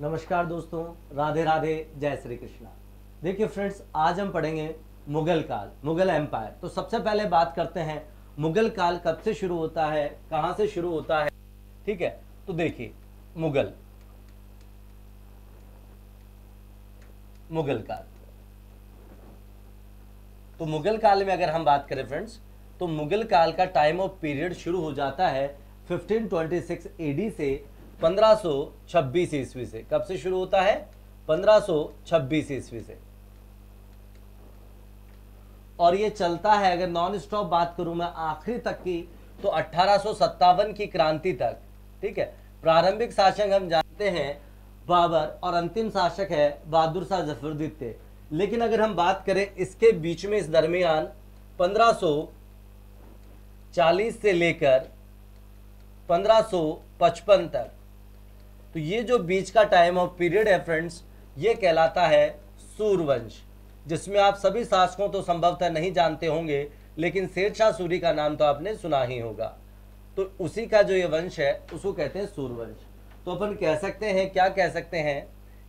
नमस्कार दोस्तों, राधे राधे, जय श्री कृष्णा। देखिए फ्रेंड्स, आज हम पढ़ेंगे मुगल काल, मुगल एम्पायर। तो सबसे पहले बात करते हैं मुगल काल कब से शुरू होता है, कहां से शुरू होता है। ठीक है, तो देखिए मुगल काल। तो मुगल काल में अगर हम बात करें फ्रेंड्स, तो मुगल काल का टाइम ऑफ पीरियड शुरू हो जाता है 1526 एडी से 1526 ईस्वी से। कब से शुरू होता है? 1526 ईस्वी से। और ये चलता है, अगर नॉन स्टॉप बात करूं मैं आखिरी तक की, तो 1857 की क्रांति तक। ठीक है, प्रारंभिक शासक हम जानते हैं बाबर और अंतिम शासक है बहादुर शाह जफर द्वितीय। लेकिन अगर हम बात करें इसके बीच में, इस दरमियान 1540 से लेकर 1555 तक, तो ये जो बीच का टाइम ऑफ पीरियड है फ्रेंड्स, ये कहलाता है सूर्यवंश, जिसमें आप सभी शासकों तो संभवतः नहीं जानते होंगे, लेकिन शेरशाह सूरी का नाम तो आपने सुना ही होगा। तो उसी का जो ये वंश है उसको कहते हैं सूर्यवंश। तो अपन कह सकते हैं, क्या कह सकते हैं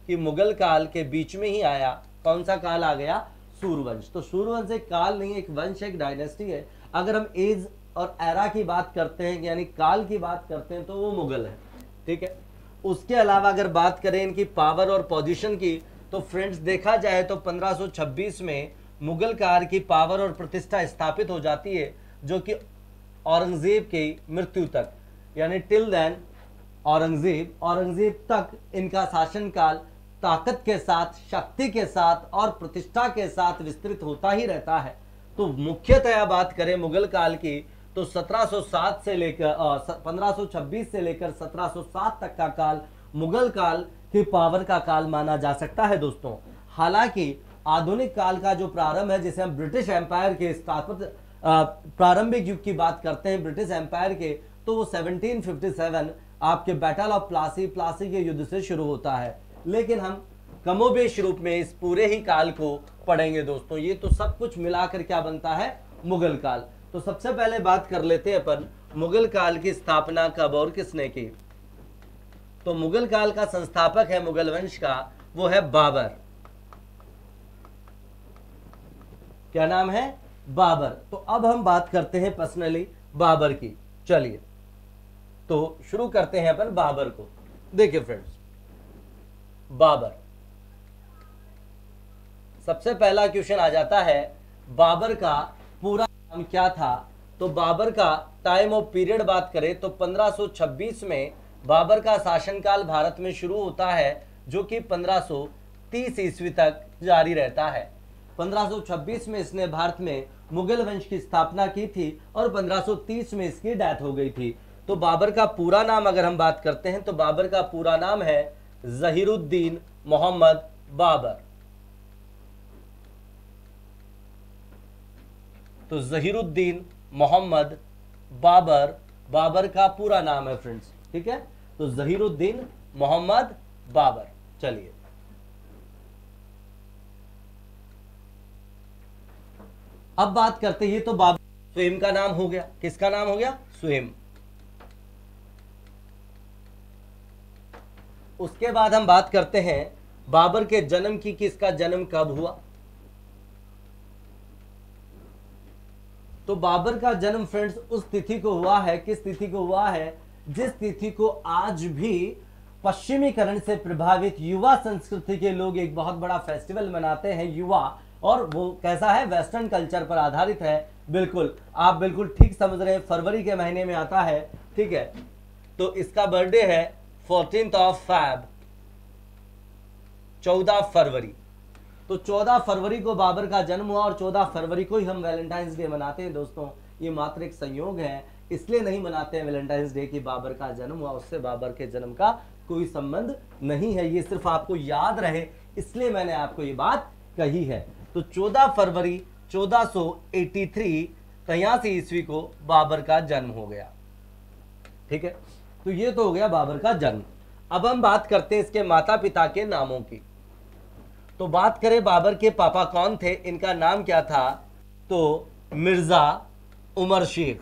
कि मुगल काल के बीच में ही आया, कौन सा काल आ गया? सूर्यवंश। तो सूर्यवंश एक काल नहीं, एक वंश, एक डायनेस्टी है। अगर हम एज और एरा की बात करते हैं, यानी काल की बात करते हैं, तो वो मुगल है। ठीक है, उसके अलावा अगर बात करें इनकी पावर और पोजीशन की, तो फ्रेंड्स देखा जाए तो 1526 में मुगल काल की पावर और प्रतिष्ठा स्थापित हो जाती है, जो कि औरंगजेब की मृत्यु तक, यानी टिल देन औरंगजेब तक इनका शासनकाल ताकत के साथ, शक्ति के साथ और प्रतिष्ठा के साथ विस्तृत होता ही रहता है। तो मुख्यतया बात करें मुगल काल की, तो 1707 से लेकर 1526 से लेकर 1707 तक का काल मुगल काल की पावर का काल माना जा सकता है दोस्तों। हालांकि आधुनिक काल का जो प्रारंभ है, जिसे हम ब्रिटिश एम्पायर के स्थापित प्रारंभिक युग की बात करते हैं ब्रिटिश एम्पायर के, तो वो 1757 आपके बैटल ऑफ प्लासी के युद्ध से शुरू होता है। लेकिन हम कमोबेश रूप में इस पूरे ही काल को पढ़ेंगे दोस्तों। ये तो सब कुछ मिलाकर क्या बनता है? मुगल काल। तो सबसे पहले बात कर लेते हैं अपन मुगल काल की स्थापना कब और किसने की। तो मुगल काल का संस्थापक है मुगल वंश का, वो है बाबर। क्या नाम है? बाबर। तो अब हम बात करते हैं पर्सनली बाबर की। चलिए तो शुरू करते हैं अपन बाबर को। देखिए फ्रेंड्स, बाबर, सबसे पहला क्वेश्चन आ जाता है, बाबर का पूरा नाम क्या था? तो बाबर का टाइम ऑफ पीरियड बात करें तो 1526 में बाबर का शासनकाल भारत में शुरू होता है, जो कि 1530 ईस्वी तक जारी रहता है। 1526 में इसने भारत में मुगल वंश की स्थापना की थी और 1530 में इसकी डेथ हो गई थी। तो बाबर का पूरा नाम अगर हम बात करते हैं, तो बाबर का पूरा नाम है जहीरुद्दीन मोहम्मद बाबर। तो जहीरुद्दीन मोहम्मद बाबर, बाबर का पूरा नाम है फ्रेंड्स। ठीक है, तो जहीरुद्दीन मोहम्मद बाबर। चलिए अब बात करते हैं, तो बाबर स्वयं का नाम हो गया। किसका नाम हो गया? स्वयं। उसके बाद हम बात करते हैं बाबर के जन्म की, किसका जन्म कब हुआ। तो बाबर का जन्म फ्रेंड्स उस तिथि को हुआ है, किस तिथि को हुआ है? जिस तिथि को आज भी पश्चिमीकरण से प्रभावित युवा संस्कृति के लोग एक बहुत बड़ा फेस्टिवल मनाते हैं, युवा। और वो कैसा है? वेस्टर्न कल्चर पर आधारित है। बिल्कुल, आप बिल्कुल ठीक समझ रहे हैं, फरवरी के महीने में आता है। ठीक है, तो इसका बर्थडे है 14th of Feb, 14 फरवरी। तो 14 फरवरी को बाबर का जन्म हुआ और 14 फरवरी को ही हम वैलेंटाइंस डे मनाते हैं दोस्तों। ये मात्र एक संयोग है, इसलिए नहीं मनाते हैं वैलेंटाइंस डे कि बाबर का जन्म हुआ, उससे बाबर के जन्म का कोई संबंध नहीं है। ये सिर्फ आपको याद रहे, इसलिए मैंने आपको ये बात कही है। तो 14 फरवरी 1483 ईस्वी को बाबर का जन्म हो गया। ठीक है, तो ये तो हो गया बाबर का जन्म। अब हम बात करते हैं इसके माता पिता के नामों की। तो बात करें बाबर के पापा कौन थे, इनका नाम क्या था? तो मिर्जा उमर शेख।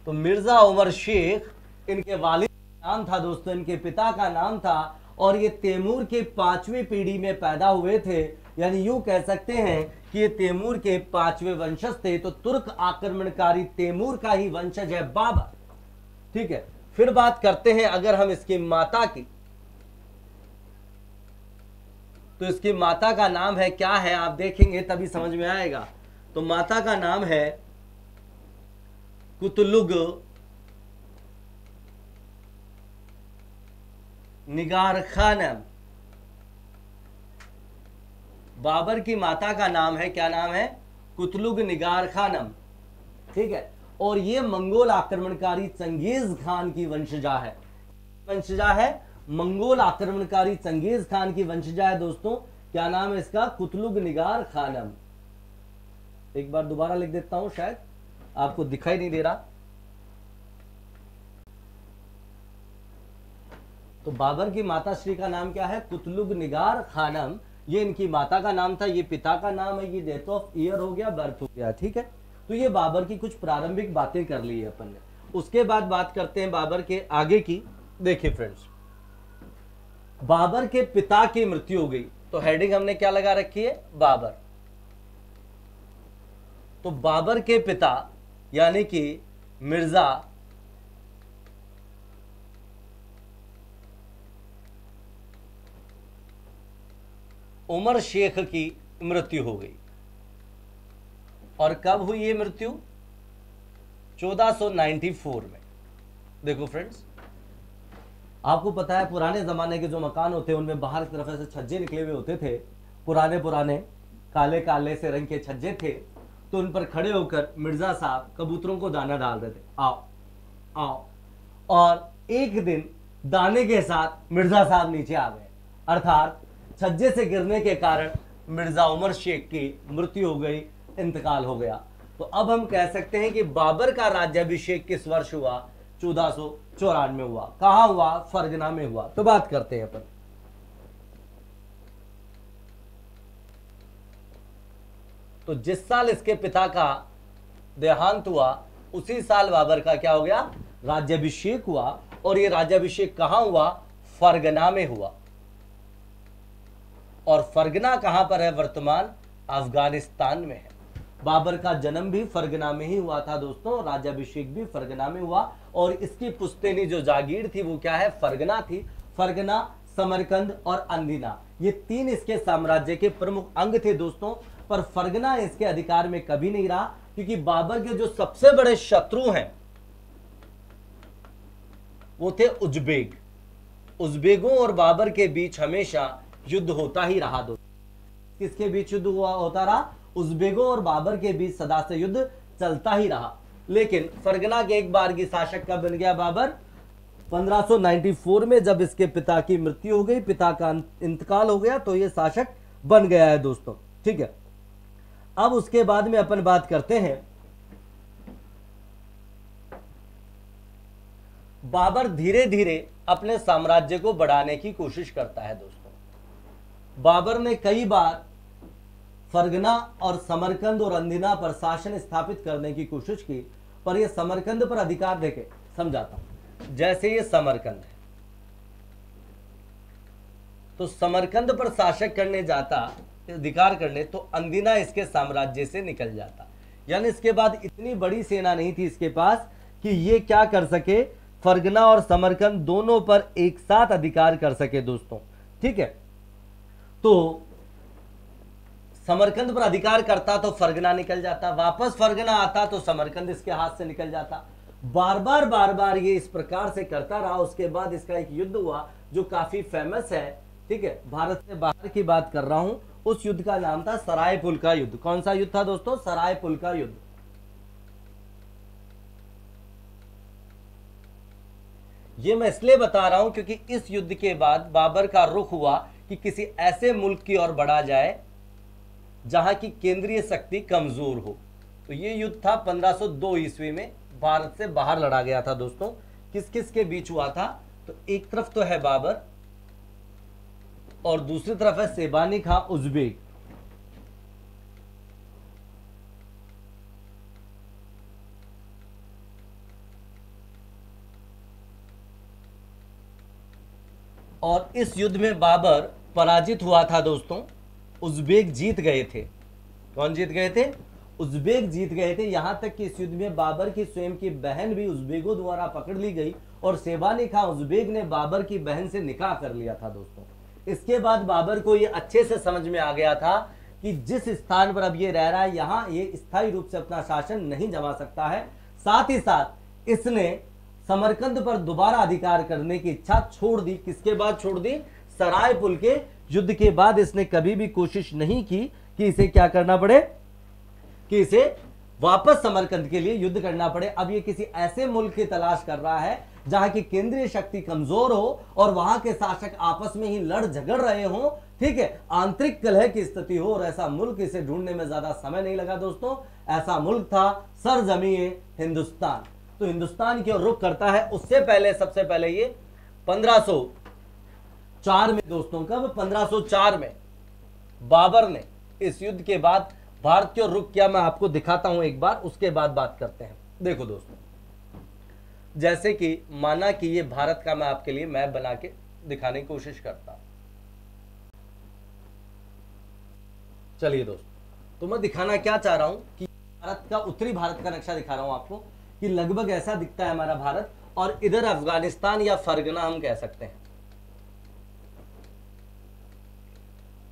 तो मिर्जा उमर शेख इनके वालिद का नाम था दोस्तों, इनके पिता का नाम था, और ये तैमूर के 5वीं पीढ़ी में पैदा हुए थे। यानी यूं कह सकते हैं कि ये तैमूर के 5वें वंशज थे। तो तुर्क आक्रमणकारी तैमूर का ही वंशज है बाबर। ठीक है, फिर बात करते हैं अगर हम इसकी माता की, तो इसकी माता का नाम है, क्या है आप देखेंगे तभी समझ में आएगा। तो माता का नाम है कुतलुग निगार खानम। बाबर की माता का नाम है, क्या नाम है? कुतलुग निगार खानम। ठीक है, और ये मंगोल आक्रमणकारी चंगेज खान की वंशजा है। वंशजा है, मंगोल आक्रमणकारी चंगेज खान की वंशजा है दोस्तों। क्या नाम है इसका? कुतलुग निगार खानम। एक बार दोबारा लिख देता हूं, शायद आपको दिखाई नहीं दे रहा। तो बाबर की माता श्री का नाम क्या है? कुतलुग निगार खानम। ये इनकी माता का नाम था, ये पिता का नाम है, ये डेट ऑफ ईयर हो गया, बर्थ हो गया। ठीक है, तो ये बाबर की कुछ प्रारंभिक बातें कर ली है अपन ने। उसके बाद बात करते हैं बाबर के आगे की। देखिए फ्रेंड्स, बाबर के पिता की मृत्यु हो गई, तो हेडिंग हमने क्या लगा रखी है? बाबर। तो बाबर के पिता यानी कि मिर्जा उमर शेख की मृत्यु हो गई। और कब हुई ये मृत्यु? 1494 में। देखो फ्रेंड्स, आपको पता है पुराने जमाने के जो मकान होते हैं उनमें बाहर की तरफ ऐसे छज्जे निकले हुए होते थे, पुराने पुराने काले काले से रंग के छज्जे थे। तो उन पर खड़े होकर मिर्जा साहब कबूतरों को दाना डाल रहे थे, आओ आओ। और एक दिन दाने के साथ मिर्जा साहब नीचे आ गए, अर्थात छज्जे से गिरने के कारण मिर्जा उमर शेख की मृत्यु हो गई, इंतकाल हो गया। तो अब हम कह सकते हैं कि बाबर का राज्याभिषेक किस वर्ष हुआ? 1494 में हुआ। कहां हुआ? फरगना में हुआ। तो बात करते हैं अपन। तो जिस साल इसके पिता का देहांत हुआ उसी साल बाबर का क्या हो गया? राज्याभिषेक हुआ। और ये राज्याभिषेक कहां हुआ? फरगना में हुआ। और फरगना कहां पर है वर्तमान? अफगानिस्तान में है। बाबर का जन्म भी फरगना में ही हुआ था दोस्तों, राज्याभिषेक भी फरगना में हुआ। और इसकी पुश्तैनी जो जागीर थी वो क्या है? फरगना थी। फरगना, समरकंद और अंदिना, ये तीन इसके साम्राज्य के प्रमुख अंग थे दोस्तों। पर फरगना इसके अधिकार में कभी नहीं रहा, क्योंकि बाबर के जो सबसे बड़े शत्रु हैं वो थे उज्बेक। उज्बेकों और बाबर के बीच हमेशा युद्ध होता ही रहा दोस्तों। किसके बीच युद्ध होता रहा? उज्बेकों और बाबर के बीच सदा से युद्ध चलता ही रहा। लेकिन फरगना के एक बार की शासक कब बन गया बाबर? 1594 में, जब इसके पिता की मृत्यु हो गई, पिता का इंतकाल हो गया, तो ये शासक बन गया है दोस्तों। ठीक है, अब उसके बाद में अपन बात करते हैं बाबर धीरे धीरे अपने साम्राज्य को बढ़ाने की कोशिश करता है दोस्तों। बाबर ने कई बार फरगना और समरकंद और अंदिना पर शासन स्थापित करने की कोशिश की, पर यह समरकंद पर अधिकार देके समझाता हूं। जैसे ये समरकंद है, तो समरकंद पर शासक करने जाता, अधिकार करने, तो अंदिना इसके साम्राज्य से निकल जाता। यानी इसके बाद इतनी बड़ी सेना नहीं थी इसके पास कि ये क्या कर सके, फरगना और समरकंद दोनों पर एक साथ अधिकार कर सके दोस्तों। ठीक है, तो समरकंद पर अधिकार करता तो फरगना निकल जाता, वापस फरगना आता तो समरकंद इसके हाथ से निकल जाता। बार बार ये इस प्रकार से करता रहा। उसके बाद इसका एक युद्ध हुआ जो काफी फेमस है। ठीक है, भारत से बाहर की बात कर रहा हूं। उस युद्ध का नाम था सरायपुल का युद्ध। कौन सा युद्ध था दोस्तों? सरायपुल का युद्ध। ये मैं इसलिए बता रहा हूं क्योंकि इस युद्ध के बाद बाबर का रुख हुआ कि किसी ऐसे मुल्क की ओर बढ़ा जाए जहां की केंद्रीय शक्ति कमजोर हो। तो ये युद्ध था 1502 ईस्वी में, भारत से बाहर लड़ा गया था दोस्तों। किस किस के बीच हुआ था? तो एक तरफ तो है बाबर और दूसरी तरफ है सेबानी खां उज्बेक। और इस युद्ध में बाबर पराजित हुआ था दोस्तों। उज़्बेक जीत गए थे। कौन जीत गए थे? उज़्बेक जीत गए थे। यहां तक कि इस युद्ध में बाबर की स्वयं की बहन भी उज़्बेकों द्वारा पकड़ ली गई और सेबानी खां उज़्बेक ने बाबर की बहन से निकाह कर लिया था दोस्तों। इसके बाद बाबर को ये अच्छे से समझ में आ गया था कि जिस स्थान पर अब ये रह रहा है, यहां ये स्थायी रूप से अपना शासन नहीं जमा सकता है। साथ ही साथ इसने समरकंद पर दोबारा अधिकार करने की इच्छा छोड़ दी। किसके बाद छोड़ दी? सरायपुल के युद्ध के बाद इसने कभी भी कोशिश नहीं की कि इसे क्या करना पड़े, कि इसे वापस समरकंद के लिए युद्ध करना पड़े। अब ये किसी ऐसे मुल्क की तलाश कर रहा है जहां की केंद्रीय शक्ति कमजोर हो और वहां के शासक आपस में ही लड़ झगड़ रहे हो, ठीक है, आंतरिक कलह की स्थिति हो, और ऐसा मुल्क इसे ढूंढने में ज्यादा समय नहीं लगा दोस्तों। ऐसा मुल्क था सरजमीए हिंदुस्तान। तो हिंदुस्तान की ओर रुख करता है। उससे पहले, सबसे पहले ये 1504 में दोस्तों, कब? 1504 में बाबर ने इस युद्ध के बाद भारत की ओर रुख किया। मैं आपको दिखाता हूं एक बार, उसके बाद बात करते हैं। देखो दोस्तों, जैसे कि माना कि ये भारत का मैं आपके लिए मैप बना के दिखाने की कोशिश करता हूं। चलिए दोस्तों, तो मैं दिखाना क्या चाह रहा हूं कि भारत का, उत्तरी भारत का नक्शा दिखा रहा हूं आपको कि लगभग ऐसा दिखता है हमारा भारत, और इधर अफगानिस्तान या फरगना हम कह सकते हैं।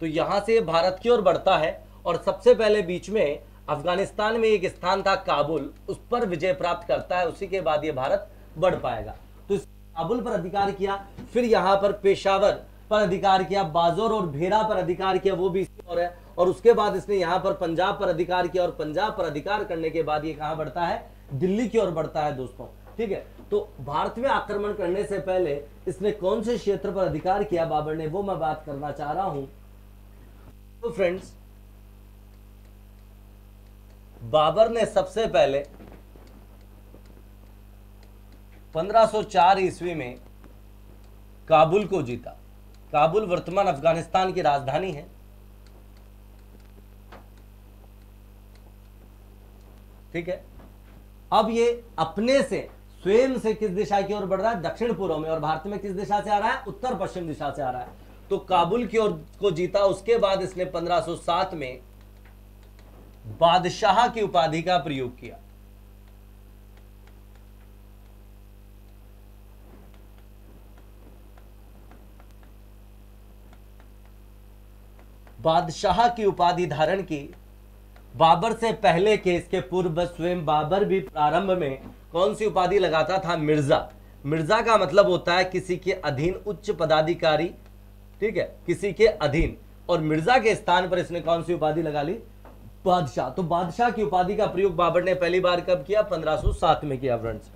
तो यहां से भारत की ओर बढ़ता है और सबसे पहले बीच में अफगानिस्तान में एक स्थान था काबुल, उस पर विजय प्राप्त करता है। उसी के बाद ये भारत बढ़ पाएगा। तो इस काबुल पर अधिकार किया, फिर यहां पर पेशावर पर अधिकार किया, बाजोर और भेरा पर अधिकार किया, वो भी इसी और है। और उसके बाद इसने यहां पर पंजाब पर अधिकार किया, और पंजाब पर अधिकार करने के बाद ये कहां बढ़ता है? दिल्ली की ओर बढ़ता है दोस्तों, ठीक है। तो भारत में आक्रमण करने से पहले इसने कौन से क्षेत्र पर अधिकार किया बाबर ने, वो मैं बात करना चाह रहा हूं। तो फ्रेंड्स, बाबर ने सबसे पहले 1504 ईस्वी में काबुल को जीता। काबुल वर्तमान अफगानिस्तान की राजधानी है, ठीक है। अब ये अपने से, स्वयं से किस दिशा की ओर बढ़ रहा है? दक्षिण पूर्व में। और भारत में किस दिशा से आ रहा है? उत्तर पश्चिम दिशा से आ रहा है। तो काबुल की ओर को जीता। उसके बाद इसने 1507 में बादशाह की उपाधि का प्रयोग किया। बादशाह की उपाधि धारण की। बाबर से पहले के, इसके पूर्व स्वयं बाबर भी प्रारंभ में कौन सी उपाधि लगाता था? मिर्जा। मिर्जा का मतलब होता है किसी के अधीन उच्च पदाधिकारी, ठीक है, किसी के अधीन। और मिर्जा के स्थान पर इसने कौन सी उपाधि लगा ली? बादशाह। तो बादशाह की उपाधि का प्रयोग बाबर ने पहली बार कब किया? 1507 में किया फ्रेंड्स,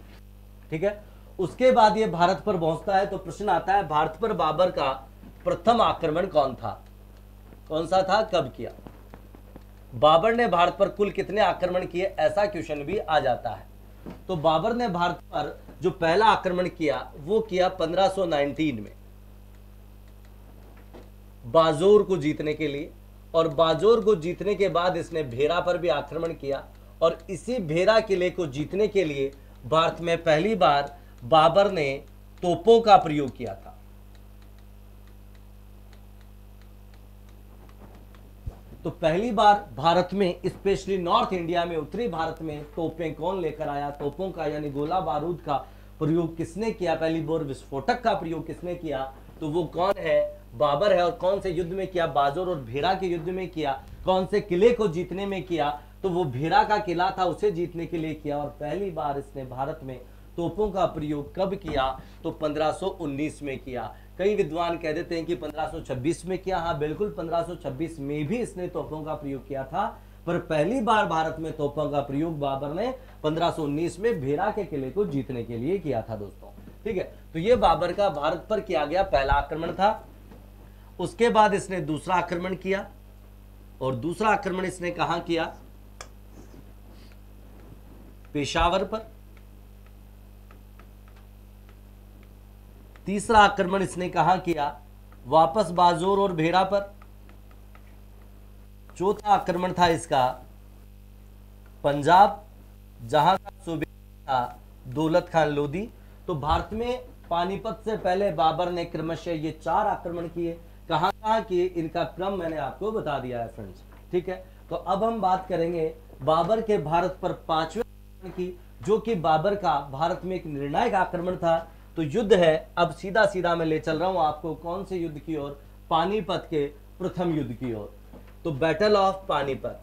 ठीक है। उसके बाद ये भारत पर पहुंचता है। तो प्रश्न आता है, भारत पर बाबर का प्रथम आक्रमण कौन था? कौन सा था? कब किया? बाबर ने भारत पर कुल कितने आक्रमण किए, ऐसा क्वेश्चन भी आ जाता है। तो बाबर ने भारत पर जो पहला आक्रमण किया वो किया 1519 में, बाजोर को जीतने के लिए। और बाजोर को जीतने के बाद इसने भेरा पर भी आक्रमण किया। और इसी भेरा किले को जीतने के लिए भारत में पहली बार बाबर ने तोपों का प्रयोग किया था। तो पहली बार भारत में, स्पेशली नॉर्थ इंडिया में, उत्तरी भारत में तोपें कौन लेकर आया? तोपों का यानी गोला बारूद का प्रयोग किसने किया? पहली बार विस्फोटक का प्रयोग किसने किया? तो वो कौन है? बाबर है। और कौन से युद्ध में किया? बाजोर और भेरा के युद्ध में किया। कौन से किले को जीतने में किया? तो वो भेरा का किला था, उसे जीतने के लिए किया। और पहली बार इसने भारत में तोपों का प्रयोग कब किया? तो 1519 में किया। कई विद्वान कह देते हैं कि 1526 में किया। हाँ बिल्कुल, 1526 में भी इसने तोपों का प्रयोग किया था, पर पहली बार भारत में तोपों का प्रयोग बाबर ने 1519 में भेरा के किले को जीतने के लिए किया था दोस्तों, ठीक है। तो ये बाबर का भारत पर किया गया पहला आक्रमण था। उसके बाद इसने दूसरा आक्रमण किया, और दूसरा आक्रमण इसने कहां किया? पेशावर पर। तीसरा आक्रमण इसने कहां किया? वापस बाजोर और भेरा पर। चौथा आक्रमण था इसका पंजाब, जहां का सूबेदार था दौलत खान लोधी। तो भारत में पानीपत से पहले बाबर ने क्रमशः ये 4 आक्रमण किए। कहाँ कहाँ किए, इनका क्रम मैंने आपको बता दिया है फ्रेंड्स। ठीक है, तो अब हम बात करेंगे बाबर के भारत पर 5वें आक्रमण की, जो कि बाबर का भारत में एक निर्णायक आक्रमण था। तो युद्ध है, अब सीधा सीधा मैं ले चल रहा हूं आपको कौन से युद्ध की ओर, पानीपत के प्रथम युद्ध की ओर। तो बैटल ऑफ पानीपत।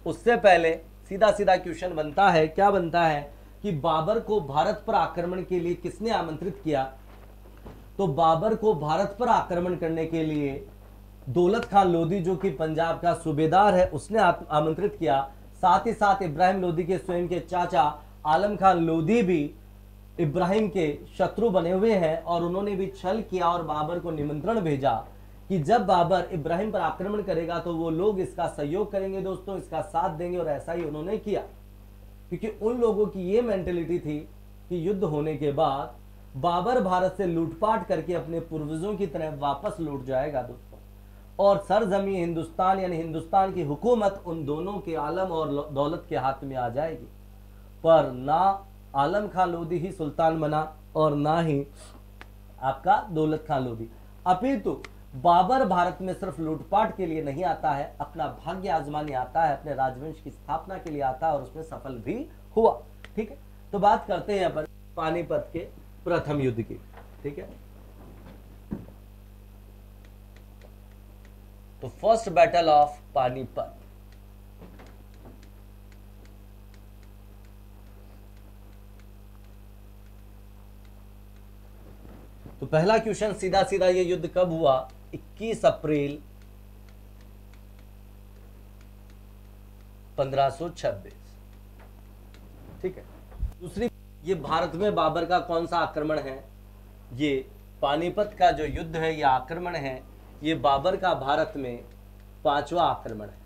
उससे पहले सीधा सीधा क्वेश्चन बनता है, क्या बनता है कि बाबर को भारत पर आक्रमण के लिए किसने आमंत्रित किया। तो बाबर को भारत पर आक्रमण करने के लिए दौलत खान लोधी, जो कि पंजाब का सूबेदार है, उसने आमंत्रित किया। साथ ही साथ इब्राहिम लोधी के स्वयं के चाचा आलम खान लोधी भी इब्राहिम के शत्रु बने हुए हैं, और उन्होंने भी छल किया और बाबर को निमंत्रण भेजा कि जब बाबर इब्राहिम पर आक्रमण करेगा तो वो लोग इसका सहयोग करेंगे दोस्तों, इसका साथ देंगे। और ऐसा ही उन्होंने किया, क्योंकि उन लोगों की ये मेंटेलिटी थी कि युद्ध होने के बाद बाबर भारत से लूटपाट करके अपने पूर्वजों की तरह वापस लौट जाएगा दोस्तों, और सरजमी हिंदुस्तान यानी हिंदुस्तान की हुकूमत उन दोनों के आलम और दौलत के हाथ में आ जाएगी। पर ना आलम खान लोधी ही सुल्तान बना और ना ही आपका दौलत खान लोधी, अपितु बाबर भारत में सिर्फ लूटपाट के लिए नहीं आता है, अपना भाग्य आजमाने आता है, अपने राजवंश की स्थापना के लिए आता है, और उसमें सफल भी हुआ। ठीक है, तो बात करते हैं अपन पानीपत के प्रथम युद्ध की। ठीक है, तो फर्स्ट बैटल ऑफ पानीपत। तो पहला क्वेश्चन सीधा सीधा, ये युद्ध कब हुआ, 21 अप्रैल 1526। ठीक है, दूसरी, ये भारत में बाबर का कौन सा आक्रमण है, ये पानीपत का जो युद्ध है, ये आक्रमण है, ये बाबर का भारत में 5वां आक्रमण है।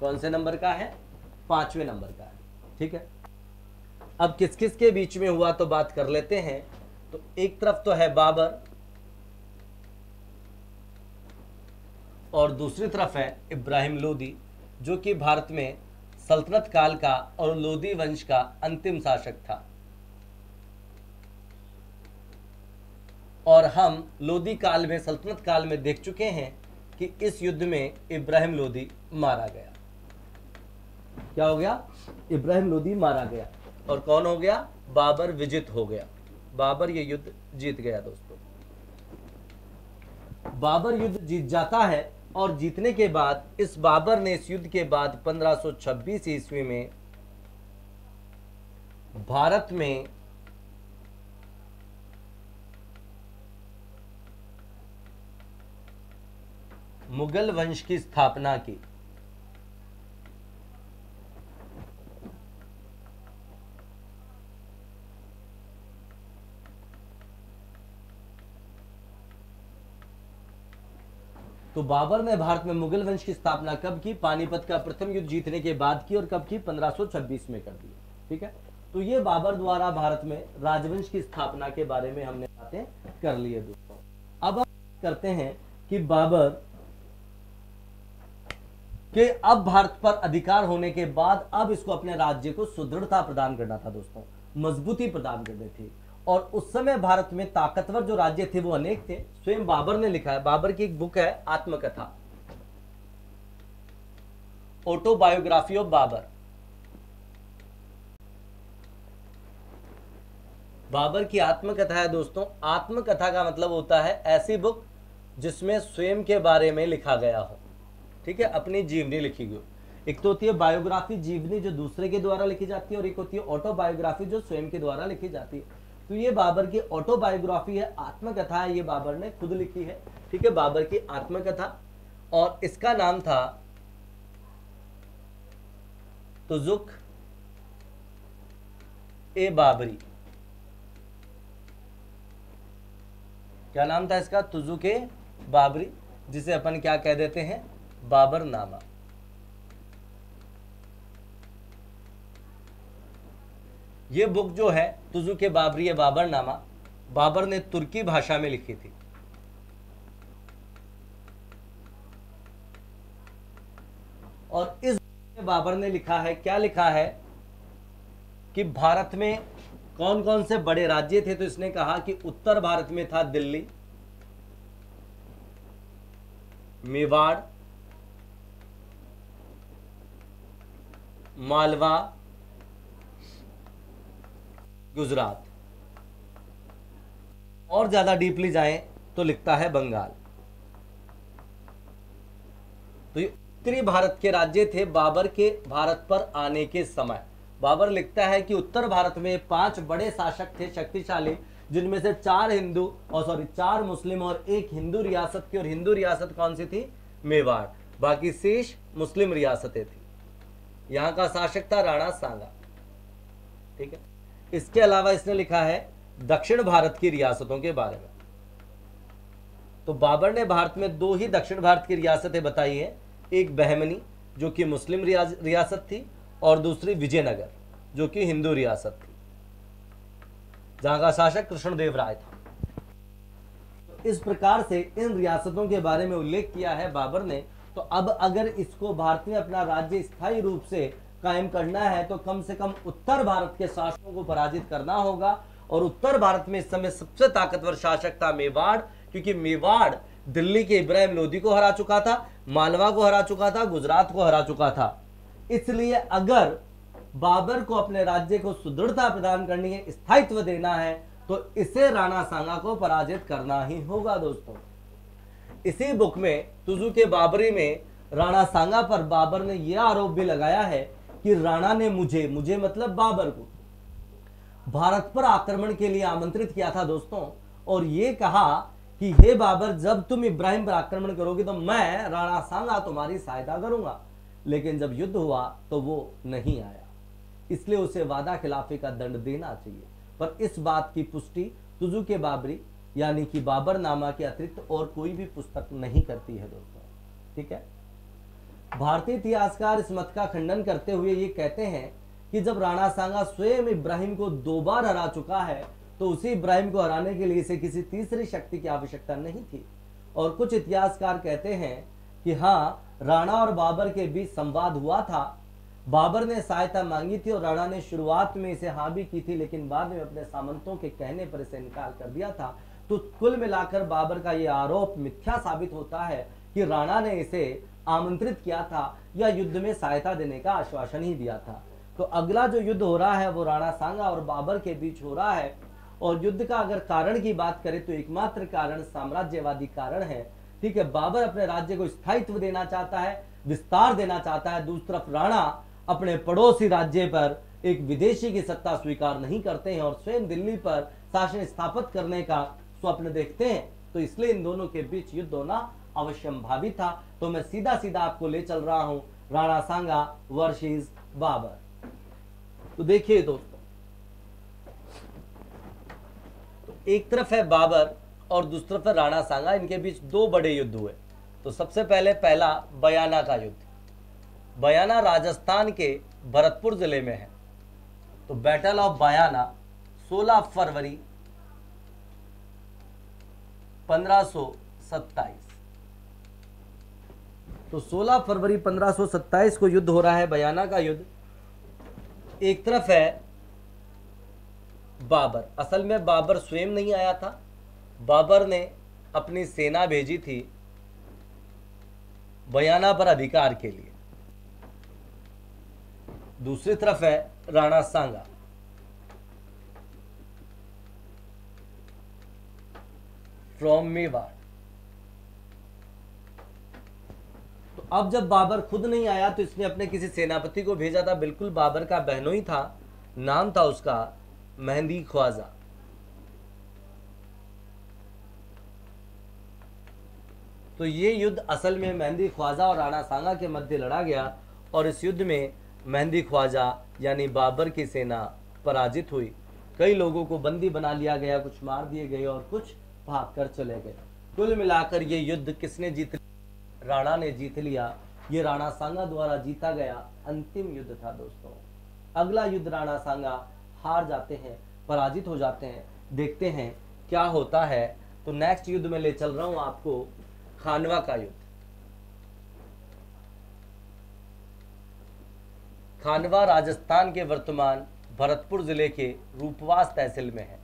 कौन से नंबर का है, 5वें नंबर का है। ठीक है, अब किस किस के बीच में हुआ तो बात कर लेते हैं। तो एक तरफ तो है बाबर और दूसरी तरफ है इब्राहिम लोधी, जो कि भारत में सल्तनत काल का और लोधी वंश का अंतिम शासक था। और हम लोधी काल में, सल्तनत काल में देख चुके हैं कि इस युद्ध में इब्राहिम लोधी मारा गया। क्या हो गया, इब्राहिम लोधी मारा गया, और कौन हो गया, बाबर विजित हो गया। बाबर ये युद्ध जीत गया दोस्तों। बाबर युद्ध जीत जाता है, और जीतने के बाद इस बाबर ने इस युद्ध के बाद 1526 ईस्वी में भारत में मुगल वंश की स्थापना की। तो बाबर ने भारत में मुगल वंश की स्थापना कब की, पानीपत का प्रथम युद्ध जीतने के बाद की, और कब की, 1526 में कर दी। ठीक है, तो ये बाबर द्वारा भारत में राजवंश की स्थापना के बारे में हमने बातें कर ली है दोस्तों। अब हम करते हैं कि बाबर के अब भारत पर अधिकार होने के बाद अब इसको अपने राज्य को सुदृढ़ता प्रदान करना था दोस्तों, मजबूती प्रदान करनी थी। और उस समय भारत में ताकतवर जो राज्य थे वो अनेक थे। स्वयं बाबर ने लिखा है, बाबर की एक बुक है आत्मकथा, ऑटोबायोग्राफी ऑफ बाबर। बाबर की आत्मकथा है दोस्तों। आत्मकथा का मतलब होता है ऐसी बुक जिसमें स्वयं के बारे में लिखा गया हो। ठीक है, अपनी जीवनी लिखी गई। एक तो होती है बायोग्राफी, जीवनी जो दूसरे के द्वारा लिखी जाती है, और एक होती है ऑटोबायोग्राफी जो स्वयं के द्वारा लिखी जाती है। तो ये बाबर की ऑटोबायोग्राफी है, आत्मकथा है, ये बाबर ने खुद लिखी है। ठीक है, बाबर की आत्मकथा, और इसका नाम था तुजुक ए बाबरी। क्या नाम था इसका, तुजुक ए बाबरी, जिसे अपन क्या कह देते हैं, बाबरनामा। ये बुक जो है तुजुक ए बाबरी है, बाबरनामा, बाबर ने तुर्की भाषा में लिखी थी। और इस बाबर ने लिखा है, क्या लिखा है कि भारत में कौन कौन से बड़े राज्य थे, तो इसने कहा कि उत्तर भारत में था दिल्ली, मेवाड़, मालवा, गुजरात। और ज्यादा डीपली जाएं तो लिखता है बंगाल। तो ये उत्तरी भारत के राज्य थे बाबर के भारत पर आने के समय। बाबर लिखता है कि उत्तर भारत में 5 बड़े शासक थे शक्तिशाली, जिनमें से 4 मुस्लिम और 1 हिंदू रियासत थी। और हिंदू रियासत कौन सी थी? मेवाड़। बाकी शेष मुस्लिम रियासतें थी। यहां का शासक था राणा सांगा। ठीक है। इसके अलावा इसने लिखा है दक्षिण भारत की रियासतों के बारे में। तो बाबर ने भारत में 2 ही दक्षिण भारत की रियासतें बताई हैं, एक बहमनी जो कि मुस्लिम रियासत थी, और दूसरी विजयनगर जो कि हिंदू रियासत थी, जहां का शासक कृष्णदेव राय था। तो इस प्रकार से इन रियासतों के बारे में उल्लेख किया है बाबर ने। तो अब अगर इसको भारत में अपना राज्य स्थायी रूप से कायम करना है तो कम से कम उत्तर भारत के शासकों को पराजित करना होगा। और उत्तर भारत में इस समय सबसे ताकतवर शासक था मेवाड़, क्योंकि मेवाड़ दिल्ली के इब्राहिम लोदी को हरा चुका था, मालवा को हरा चुका था, गुजरात को हरा चुका था। इसलिए अगर बाबर को अपने राज्य को सुदृढ़ता प्रदान करनी है, स्थायित्व देना है, तो इसे राणा सांगा को पराजित करना ही होगा। दोस्तों, इसी बुक में तुजु के बाबरी में राणा सांगा पर बाबर ने यह आरोप भी लगाया है कि राणा ने मुझे मतलब बाबर को भारत पर आक्रमण के लिए आमंत्रित किया था दोस्तों, और यह कहा कि हे बाबर, जब तुम इब्राहिम पर आक्रमण करोगे तो मैं राणा सांगा तुम्हारी सहायता करूंगा। लेकिन जब युद्ध हुआ तो वो नहीं आया, इसलिए उसे वादा खिलाफी का दंड देना चाहिए। पर इस बात की पुष्टि तुजु के बाबरी यानी कि बाबरनामा के अतिरिक्त और कोई भी पुस्तक नहीं करती है दोस्तों। ठीक है। भारतीय इतिहासकार इस मत का खंडन करते हुए ये कहते हैं कि जब राणा सांगा स्वयं इब्राहिम को 2 बार हरा चुका है तो उसी इब्राहिम को हराने के लिए इसे किसी तीसरी शक्ति की आवश्यकता नहीं थी। और कुछ इतिहासकार कहते हैं कि हाँ, राणा और बाबर के बीच संवाद हुआ था। बाबर ने सहायता मांगी थी और राणा ने शुरुआत में इसे हाँ भी की थी, लेकिन बाद में अपने सामंतों के कहने पर इसे इनकार कर दिया था। तो कुल मिलाकर बाबर का यह आरोप मिथ्या साबित होता है कि राणा ने इसे आमंत्रित किया था या युद्ध में सहायता देने का आश्वासन ही दिया था। तो अगला जो युद्ध हो रहा है वो राणा सांगा और बाबर के बीच हो रहा है। और युद्ध का अगर कारण की बात करें तो एकमात्र कारण साम्राज्यवादी कारण है। ठीक है। बाबर अपने राज्य को स्थायित्व देना चाहता है, विस्तार देना चाहता है। दूसरी तरफ राणा अपने पड़ोसी राज्य पर एक विदेशी की सत्ता स्वीकार नहीं करते हैं और स्वयं दिल्ली पर शासन स्थापित करने का स्वप्न देखते हैं। तो इसलिए इन दोनों के बीच युद्ध होना अवश्यंभावी था। तो मैं सीधा सीधा आपको ले चल रहा हूं राणा सांगा वर्सेस बाबर। तो देखिए दोस्तों, तो एक तरफ है बाबर और दूसरी तरफ है राणा सांगा। इनके बीच 2 बड़े युद्ध हुए। तो सबसे पहले पहला बयाना का युद्ध। बयाना राजस्थान के भरतपुर जिले में है। तो बैटल ऑफ बयाना 16 फरवरी 1527। तो 16 फरवरी 1527 को युद्ध हो रहा है, बयाना का युद्ध। एक तरफ है बाबर। असल में बाबर स्वयं नहीं आया था, बाबर ने अपनी सेना भेजी थी बयाना पर अधिकार के लिए। दूसरी तरफ है राणा सांगा। फ्रॉम मेवाड़। तो अब जब बाबर खुद नहीं आया तो इसने अपने किसी सेनापति को भेजा था, बिल्कुल बाबर का बहनोई था, नाम था उसका मेहंदी ख्वाजा। तो ये युद्ध असल में मेहंदी ख्वाजा और राणा सांगा के मध्य लड़ा गया और इस युद्ध में मेहंदी ख्वाजा यानी बाबर की सेना पराजित हुई। कई लोगों को बंदी बना लिया गया, कुछ मार दिए गए और कुछ भागकर चले गए। कुल मिलाकर ये युद्ध किसने जीत लिया? राणा ने जीत लिया। ये राणा सांगा द्वारा जीता गया अंतिम युद्ध था दोस्तों। अगला युद्ध राणा सांगा हार जाते हैं, पराजित हो जाते हैं। देखते हैं क्या होता है। तो नेक्स्ट युद्ध में ले चल रहा हूं आपको खानवा का युद्ध। खानवा राजस्थान के वर्तमान भरतपुर जिले के रूपवास तहसील में है।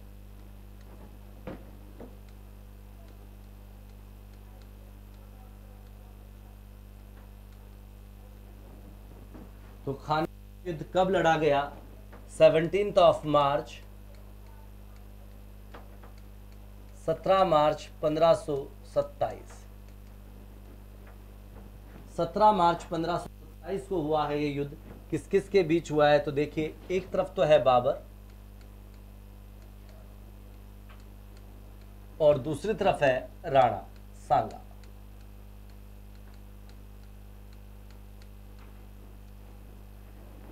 तो खानवा युद्ध कब लड़ा गया? 17 मार्च 17 मार्च 1527। 17 मार्च 1527 को हुआ है ये युद्ध। किस किस के बीच हुआ है? तो देखिए, एक तरफ तो है बाबर और दूसरी तरफ है राणा सांगा।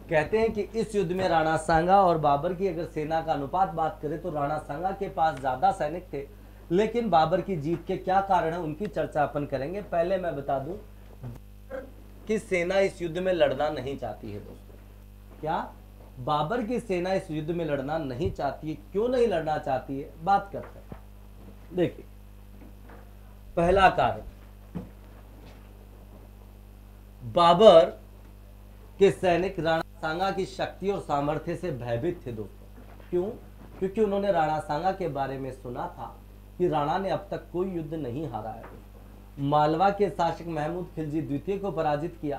कहते हैं कि इस युद्ध में राणा सांगा और बाबर की अगर सेना का अनुपात बात करें तो राणा सांगा के पास ज्यादा सैनिक थे, लेकिन बाबर की जीत के क्या कारण है उनकी चर्चा अपन करेंगे। पहले मैं बता दूं कि सेना इस युद्ध में लड़ना नहीं चाहती है दोस्तों। क्या बाबर की सेना इस युद्ध में लड़ना नहीं चाहती है? क्यों नहीं लड़ना चाहती है, बात करते हैं। देखिए, पहला कारण, बाबर के सैनिक राणा सांगा की शक्ति और सामर्थ्य से भयभीत थे दोस्तों। क्यों? क्योंकि उन्होंने राणा सांगा के बारे में सुना था कि राणा ने अब तक कोई युद्ध नहीं हारा है दोस्तों। मालवा के शासक महमूद खिलजी द्वितीय को पराजित किया।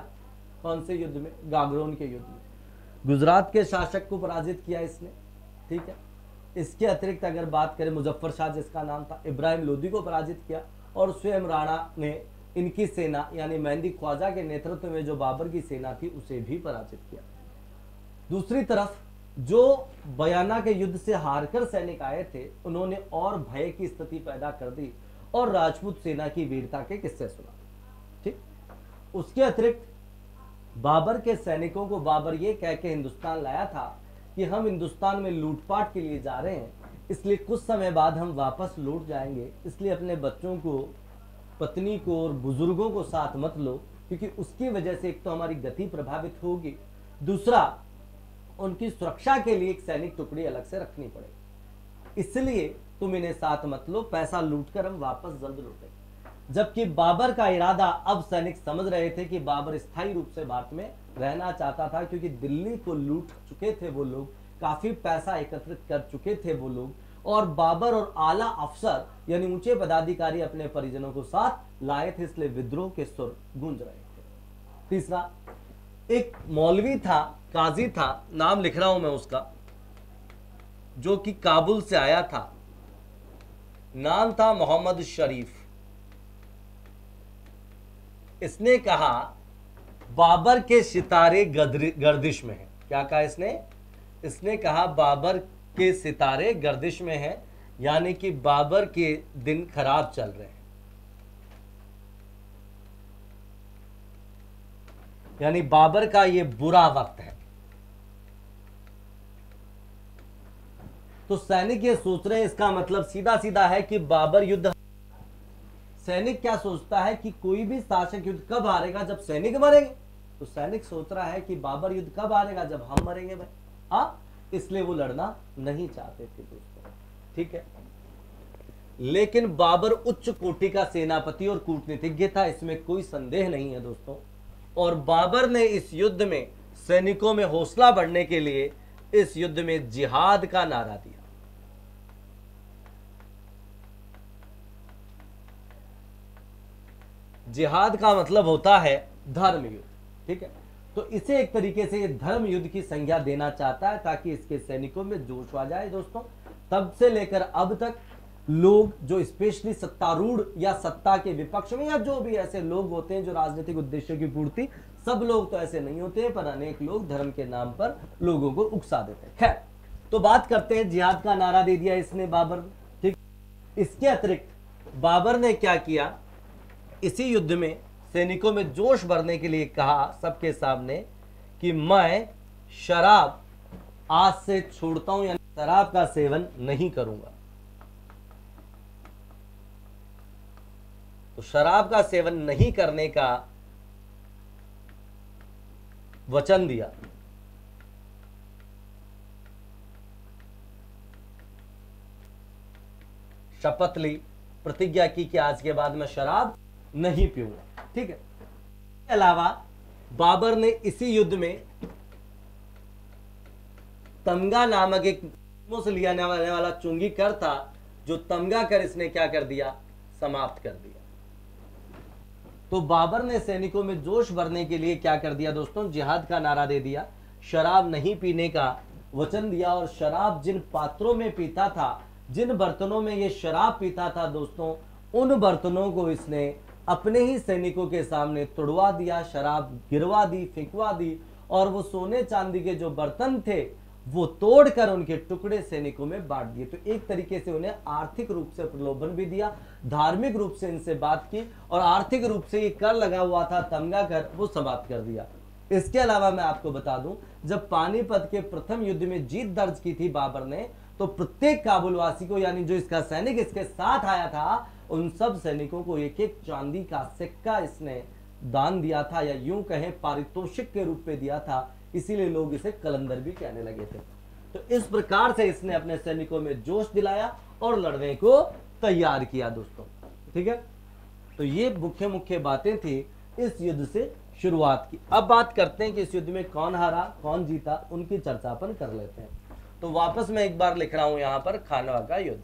कौन से युद्ध में? गागरोन के युद्ध में। गुजरात के शासक को पराजित किया इसने, ठीक है। इसके अतिरिक्त अगर बात करें, मुजफ्फर शाह जिसका नाम था, इब्राहिम लोदी को पराजित किया और स्वयं राणा ने इनकी सेना यानी मेहंदी ख्वाजा के नेतृत्व में जो बाबर की सेना थी उसे भी पराजित किया। दूसरी तरफ जो बयाना के युद्ध से हारकर सैनिक आए थे उन्होंने और भय की स्थिति पैदा कर दी और राजपूत सेना की वीरता के किस्से सुना, ठीक। उसके अतिरिक्त बाबर के सैनिकों को बाबर ये कह के हिंदुस्तान लाया था कि हम हिंदुस्तान में लूटपाट के लिए जा रहे हैं, इसलिए कुछ समय बाद हम वापस लौट जाएंगे, इसलिए अपने बच्चों को, पत्नी को और बुजुर्गों को साथ मत लो, क्योंकि उसकी वजह से एक तो हमारी गति प्रभावित होगी, दूसरा उनकी सुरक्षा के लिए एक सैनिक टुकड़ी अलग से रखनी पड़ेगी, इसलिए तुम इन्हें साथ मत लो, पैसा लूटकर हम वापस जल्द लौटेंगे। जबकि बाबर का इरादा, अब सैनिक समझ रहे थे कि बाबर स्थायी रूप से भारत में रहना चाहता था, क्योंकि दिल्ली को लूट चुके थे वो लोग, काफी पैसा एकत्रित कर चुके थे वो लोग, और बाबर और आला अफसर यानी ऊंचे पदाधिकारी अपने परिजनों को साथ लाए थे, इसलिए विद्रोह के सुर गूंज रहे थे। तीसरा, एक मौलवी था, काजी था, नाम लिख रहा हूं मैं उसका, जो कि काबुल से आया था, नाम था मोहम्मद शरीफ। इसने कहा बाबर के सितारे गर्दिश में हैं। क्या कहा इसने? इसने कहा बाबर के सितारे गर्दिश में हैं, यानी कि बाबर के दिन खराब चल रहे हैं, यानी बाबर का ये बुरा वक्त है। तो सैनिक ये सोच रहे हैं, इसका मतलब सीधा सीधा है कि बाबर युद्ध, सैनिक क्या सोचता है कि कोई भी शासक युद्ध कब हारेगा? जब सैनिक मरेंगे। तो सैनिक सोच रहा है कि बाबर युद्ध कब हारेगा? जब हम मरेंगे भाई। हाँ, इसलिए वो लड़ना नहीं चाहते थे दोस्तों, ठीक है। लेकिन बाबर उच्च कोटि का सेनापति और कूटनीतिज्ञ था, इसमें कोई संदेह नहीं है दोस्तों। और बाबर ने इस युद्ध में सैनिकों में हौसला बढ़ने के लिए इस युद्ध में जिहाद का नारा दिया। जिहाद का मतलब होता है धर्म युद्ध, ठीक है। तो इसे एक तरीके से ये धर्म युद्ध की संज्ञा देना चाहता है ताकि इसके सैनिकों में जोश आ जाए दोस्तों। तब से लेकर अब तक लोग जो स्पेशली सत्तारूढ़ या सत्ता के विपक्ष में या जो भी ऐसे लोग होते हैं जो राजनीतिक उद्देश्यों की पूर्ति, सब लोग तो ऐसे नहीं होते, पर अनेक लोग धर्म के नाम पर लोगों को उकसा देते हैं। खैर, तो बात करते हैं, जिहाद का नारा दे दिया इसने बाबर, ठीक। इसके अतिरिक्त बाबर ने क्या किया, इसी युद्ध में सैनिकों में जोश भरने के लिए कहा सबके सामने कि मैं शराब आज से छोड़ता हूं, यानी शराब का सेवन नहीं करूंगा। तो शराब का सेवन नहीं करने का वचन दिया। शपथ ली, प्रतिज्ञा की कि आज के बाद मैं शराब नहीं पीऊंगा, ठीक है। इसके अलावा बाबर ने इसी युद्ध में तमगा नामक एक से लिया जाने वाला चुंगी कर था, जो तमगा कर इसने क्या कर दिया, समाप्त कर दिया। तो बाबर ने सैनिकों में जोश भरने के लिए क्या कर दिया दोस्तों, जिहाद का नारा दे दिया, शराब नहीं पीने का वचन दिया, और शराब जिन पात्रों में पीता था, जिन बर्तनों में ये शराब पीता था दोस्तों, उन बर्तनों को इसने अपने ही सैनिकों के सामने तोड़वा दिया, शराब गिरवा दी, फेंकवा दी, और वो सोने चांदी के जो बर्तन थे वो तोड़कर उनके टुकड़े सैनिकों में बांट दिए। तो एक तरीके से उन्हें आर्थिक रूप से प्रलोभन भी दिया, धार्मिक रूप से इनसे बात की, और आर्थिक रूप से ये कर लगा हुआ था तमगा कर, वो समाप्त कर दिया। इसके अलावा मैं आपको बता दूं, जब पानीपत के प्रथम युद्ध में जीत दर्ज की थी बाबर ने, तो प्रत्येक काबुलवासी को, यानी जो इसका सैनिक इसके साथ आया था, उन सब सैनिकों को एक एक चांदी का सिक्का इसने दान दिया था, या यूं कहें पारितोषिक के रूप में दिया था, इसीलिए लोग इसे कलंदर भी कहने लगे थे। तो इस प्रकार से इसने अपने सैनिकों में जोश दिलाया और लड़ने को तैयार किया दोस्तों। ठीक है, तो ये मुख्य मुख्य बातें थी इस युद्ध से शुरुआत की। अब बात करते हैं कि इस युद्ध में कौन हारा कौन जीता, उनकी चर्चा अपन कर लेते हैं। तो वापस मैं एक बार लिख रहा हूं यहां पर खानवा का युद्ध।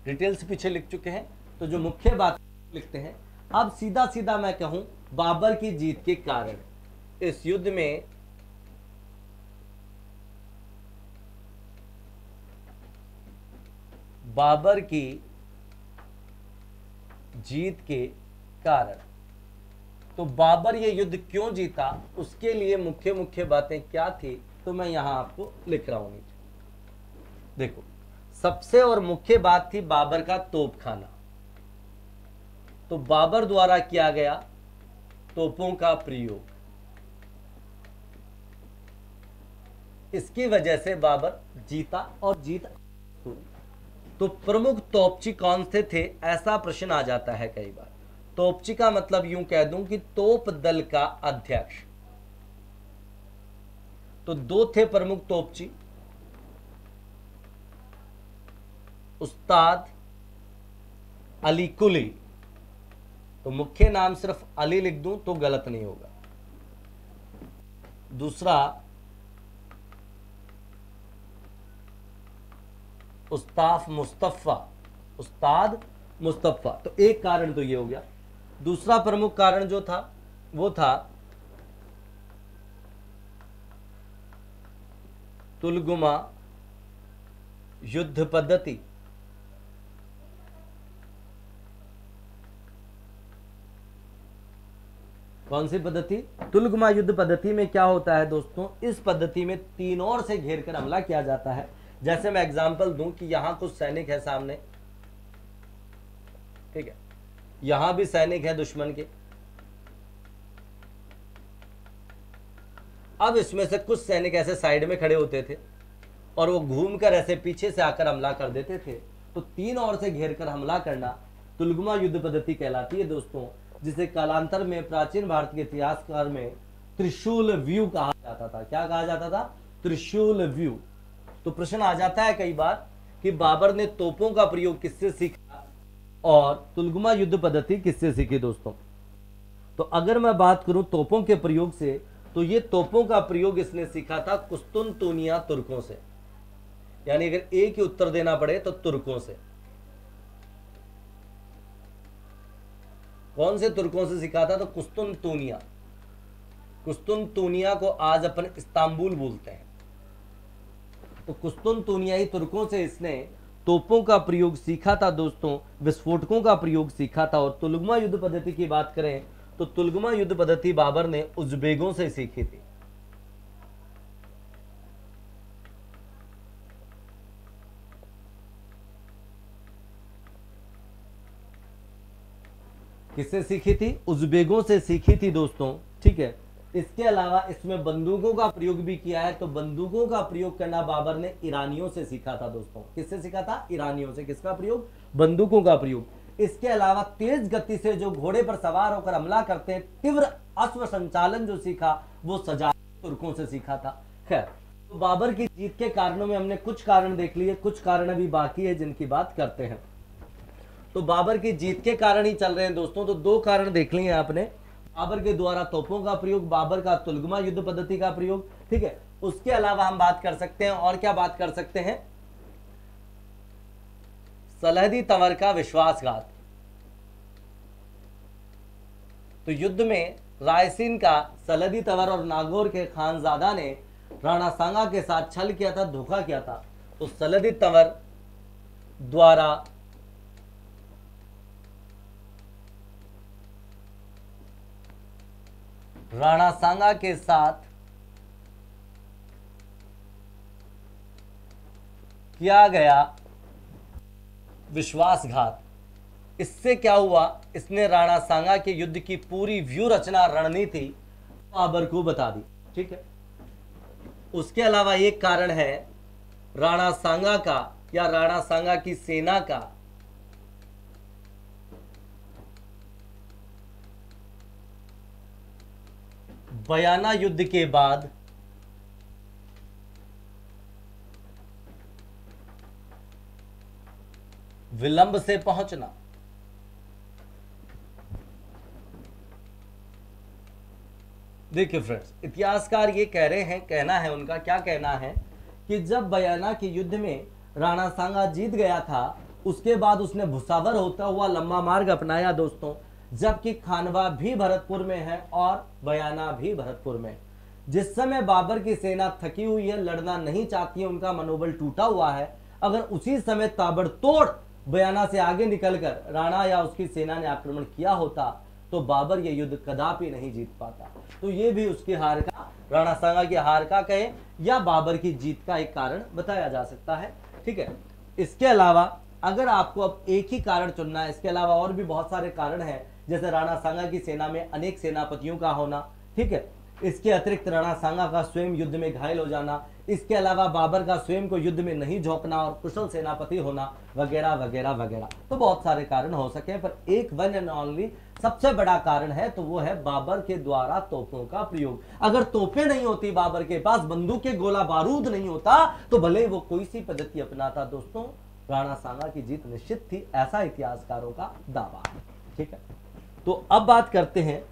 डिटेल्स पीछे लिख चुके हैं, तो जो मुख्य बात लिखते हैं। अब सीधा सीधा मैं कहूं बाबर की जीत के कारण, इस युद्ध में बाबर की जीत के कारण, तो बाबर ये युद्ध क्यों जीता, उसके लिए मुख्य मुख्य बातें क्या थी, तो मैं यहां आपको लिख रहा हूं नीचे। देखो, सबसे और मुख्य बात थी बाबर का तोपखाना। तो बाबर द्वारा किया गया तोपों का प्रयोग, इसकी वजह से बाबर जीता और जीत हुई। तो प्रमुख तोपची कौन से थे, ऐसा प्रश्न आ जाता है कई बार। तोपची का मतलब यूं कह दूं कि तोप दल का अध्यक्ष। तो दो थे प्रमुख तोपची, उस्ताद अली कुली। तो मुख्य नाम सिर्फ अली लिख दूं तो गलत नहीं होगा। दूसरा उस्ताद मुस्तफा, उस्ताद मुस्तफा। तो एक कारण तो ये हो गया। दूसरा प्रमुख कारण जो था वो था तुलगुमा युद्ध पद्धति। कौन सी पद्धति, तुलगुमा युद्ध पद्धति में क्या होता है दोस्तों, इस पद्धति में तीन ओर से घेर कर हमला किया जाता है। जैसे मैं एग्जांपल दूं कि यहां कुछ सैनिक है सामने, ठीक है, यहां भी सैनिक है दुश्मन के। अब इसमें से कुछ सैनिक ऐसे साइड में खड़े होते थे और वो घूमकर ऐसे पीछे से आकर हमला कर देते थे। तो तीन ओर से घेर कर हमला करना तुलगुमा युद्ध पद्धति कहलाती है दोस्तों, जिसे कालांतर में प्राचीन भारत के इतिहासकार में त्रिशूल व्यू कहा जाता था। क्या कहा जाता था, त्रिशूल व्यू। तो प्रश्न आ जाता है कई बार कि बाबर ने तोपों का प्रयोग किससे सीखा और तुलगुमा युद्ध पद्धति किससे सीखी दोस्तों। तो अगर मैं बात करूं तोपों के प्रयोग से, तो ये तोपों का प्रयोग इसने सीखा था कुस्तुनतुनिया तुर्कों से। यानी अगर एक ही उत्तर देना पड़े तो तुर्कों से। कौन से तुर्कों से सीखा था, तो कुस्तुनतुनिया। कुस्तुनतुनिया को आज अपन इस्तांबुल बोलते हैं। तो कुस्तुनतुनियाई तुर्कों से इसने तोपों का प्रयोग सीखा था दोस्तों, विस्फोटकों का प्रयोग सीखा था। और तुलगुमा युद्ध पद्धति की बात करें तो तुलगुमा युद्ध पद्धति बाबर ने उज़्बेकों से सीखी थी। किससे सीखी थी, उज़्बेकों से सीखी थी दोस्तों, ठीक है। इसके अलावा इसमें बंदूकों का प्रयोग भी किया है। तो बंदूकों का प्रयोग करना बाबर ने ईरानियों से सीखा था दोस्तों। किससे सीखा था, ईरानियों से। किसका प्रयोग, बंदूकों का प्रयोग। इसके अलावा तेज गति से जो घोड़े पर सवार होकर हमला करते हैं, तीव्र अश्व संचालन जो सीखा वो सजाद तुर्कों से सीखा था। खैर, तो बाबर की जीत के कारणों में हमने कुछ कारण देख लिए, कुछ कारण अभी बाकी है जिनकी बात करते हैं। तो बाबर की जीत के कारण ही चल रहे हैं दोस्तों। तो दो कारण देख लिए आपने, बाबर के द्वारा तोपों का प्रयोग, बाबर का तुलगमा युद्ध पद्धति का प्रयोग। ठीक है, उसके अलावा हम बात कर सकते हैं, और क्या बात कर सकते हैं, सलहदी तंवर का विश्वासघात। तो युद्ध में रायसीन का सलहदी तंवर और नागौर के खानजादा ने राणा सांगा के साथ छल किया था, धोखा किया था। तो सलहदी तंवर द्वारा राणा सांगा के साथ किया गया विश्वासघात। इससे क्या हुआ, इसने राणा सांगा के युद्ध की पूरी व्यू रचना रणनीति बाबर को बता दी। ठीक है, उसके अलावा एक कारण है राणा सांगा का या राणा सांगा की सेना का बयाना युद्ध के बाद विलंब से पहुंचना। देखिए फ्रेंड्स, इतिहासकार ये कह रहे हैं, कहना है उनका, क्या कहना है कि जब बयाना के युद्ध में राणा सांगा जीत गया था, उसके बाद उसने भुसावर होता हुआ लंबा मार्ग अपनाया दोस्तों, जबकि खानवा भी भरतपुर में है और बयाना भी भरतपुर में। जिस समय बाबर की सेना थकी हुई है, लड़ना नहीं चाहती है, उनका मनोबल टूटा हुआ है, अगर उसी समय ताबड़तोड़ बयाना से आगे निकलकर राणा या उसकी सेना ने आक्रमण किया होता तो बाबर ये युद्ध कदापि नहीं जीत पाता। तो ये भी उसकी हार का, राणा सांगा की हार का कहे या बाबर की जीत का एक कारण बताया जा सकता है। ठीक है, इसके अलावा अगर आपको अब एक ही कारण चुनना है, इसके अलावा और भी बहुत सारे कारण हैं, जैसे राणा सांगा की सेना में अनेक सेनापतियों का होना। ठीक है, इसके अतिरिक्त राणा सांगा का स्वयं युद्ध में घायल हो जाना, इसके अलावा बाबर का स्वयं को युद्ध में नहीं झोंकना और कुशल सेनापति होना, वगैरह वगैरह वगैरह। तो बहुत सारे कारण हो सके, पर एक वन एंड ओनली सबसे बड़ा कारण है, तो वो है बाबर के द्वारा तोपों का प्रयोग। अगर तोपें नहीं होती बाबर के पास, बंदूक के गोला बारूद नहीं होता, तो भले वो कोई सी पद्धति अपनाता दोस्तों, राणा सांगा की जीत निश्चित थी, ऐसा इतिहासकारों का दावा है। ठीक है, तो अब बात करते हैं,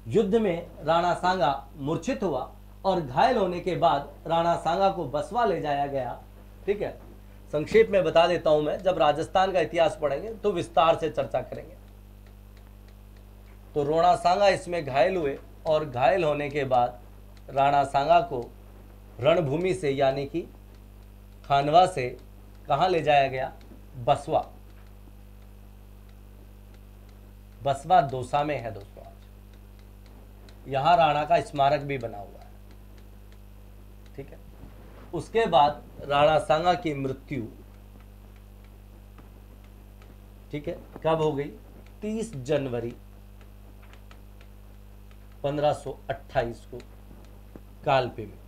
युद्ध में राणा सांगा मूर्छित हुआ और घायल होने के बाद राणा सांगा को बसवा ले जाया गया। ठीक है, संक्षेप में बता देता हूं मैं, जब राजस्थान का इतिहास पढ़ेंगे तो विस्तार से चर्चा करेंगे। तो राणा सांगा इसमें घायल हुए और घायल होने के बाद राणा सांगा को रणभूमि से यानी कि खानवा से कहां ले जाया गया, बसवा। बसवा दौसा में है दोस्तों, आज यहां राणा का स्मारक भी बना हुआ है। ठीक है, उसके बाद राणा सांगा की मृत्यु, ठीक है, कब हो गई, 30 जनवरी 1528 को कालपी में।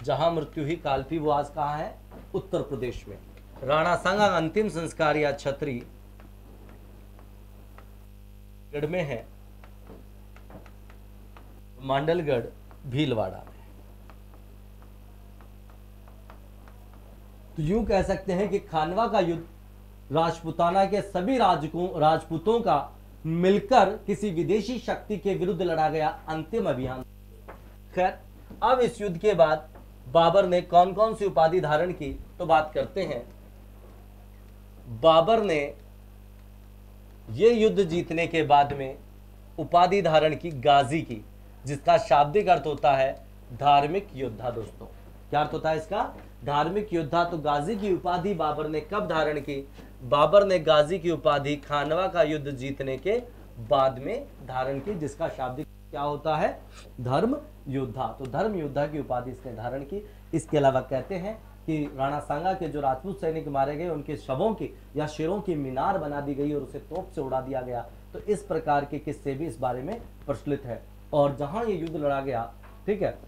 जहां मृत्यु हुई कालपी, वो आज कहां है, उत्तर प्रदेश में। राणा सांगा का अंतिम संस्कार या छतरी गढ़ में है, मांडलगढ़ भीलवाड़ा में। तो यूं कह सकते हैं कि खानवा का युद्ध राजपूताना के सभी राजपूतों का मिलकर किसी विदेशी शक्ति के विरुद्ध लड़ा गया अंतिम अभियान। खैर, अब इस युद्ध के बाद बाबर ने कौन कौन सी उपाधि धारण की, तो बात करते हैं। बाबर ने ये युद्ध जीतने के बाद में उपाधि धारण की गाजी की, जिसका शाब्दिक अर्थ होता है धार्मिक योद्धा। दोस्तों, क्या अर्थ होता है इसका, धार्मिक योद्धा। तो गाजी की उपाधि बाबर ने कब धारण की, बाबर ने गाजी की उपाधि खानवा का युद्ध जीतने के बाद में धारण की, जिसका शाब्दिक क्या होता है, धर्म योद्धा। तो धर्म योद्धा की उपाधि इसने धारण की। इसके अलावा कहते हैं कि राणा सांगा के जो राजपूत सैनिक मारे गए, उनके शवों की या शेरों की मीनार बना दी गई और उसे तोप से उड़ा दिया गया। तो इस प्रकार के किस्से भी इस बारे में प्रचलित है। और जहां ये युद्ध लड़ा गया, ठीक है,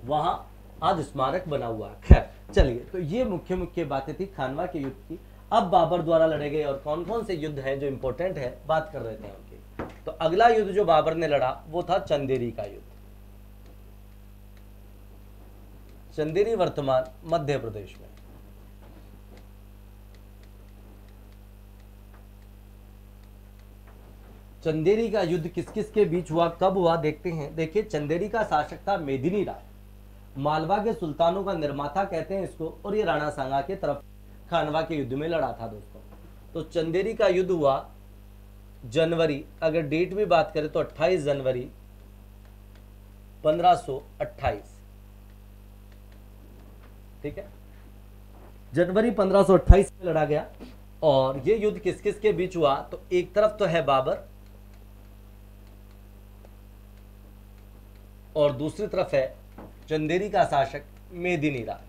वहां आज स्मारक बना हुआ है। खैर चलिए, तो ये मुख्य मुख्य बातें थी खानवा के युद्ध की। अब बाबर द्वारा लड़े गए और कौन कौन से युद्ध हैं जो इंपॉर्टेंट है, बात कर रहे थे उनकी। तो अगला युद्ध जो बाबर ने लड़ा वो था चंदेरी का युद्ध। चंदेरी वर्तमान मध्य प्रदेश में। चंदेरी का युद्ध किस किस के बीच हुआ, कब हुआ, देखते हैं। देखिए, चंदेरी का शासक था मेदिनी राय, मालवा के सुल्तानों का निर्माता कहते हैं इसको, और ये राणा सांगा के तरफ खानवा के युद्ध में लड़ा था दोस्तों। तो चंदेरी का युद्ध हुआ जनवरी, अगर डेट में बात करें तो 28 जनवरी 1528, ठीक है, जनवरी 1528 में लड़ा गया। और ये युद्ध किस किस के बीच हुआ, तो एक तरफ तो है बाबर और दूसरी तरफ है चंदेरी का शासक मेदिनी राय।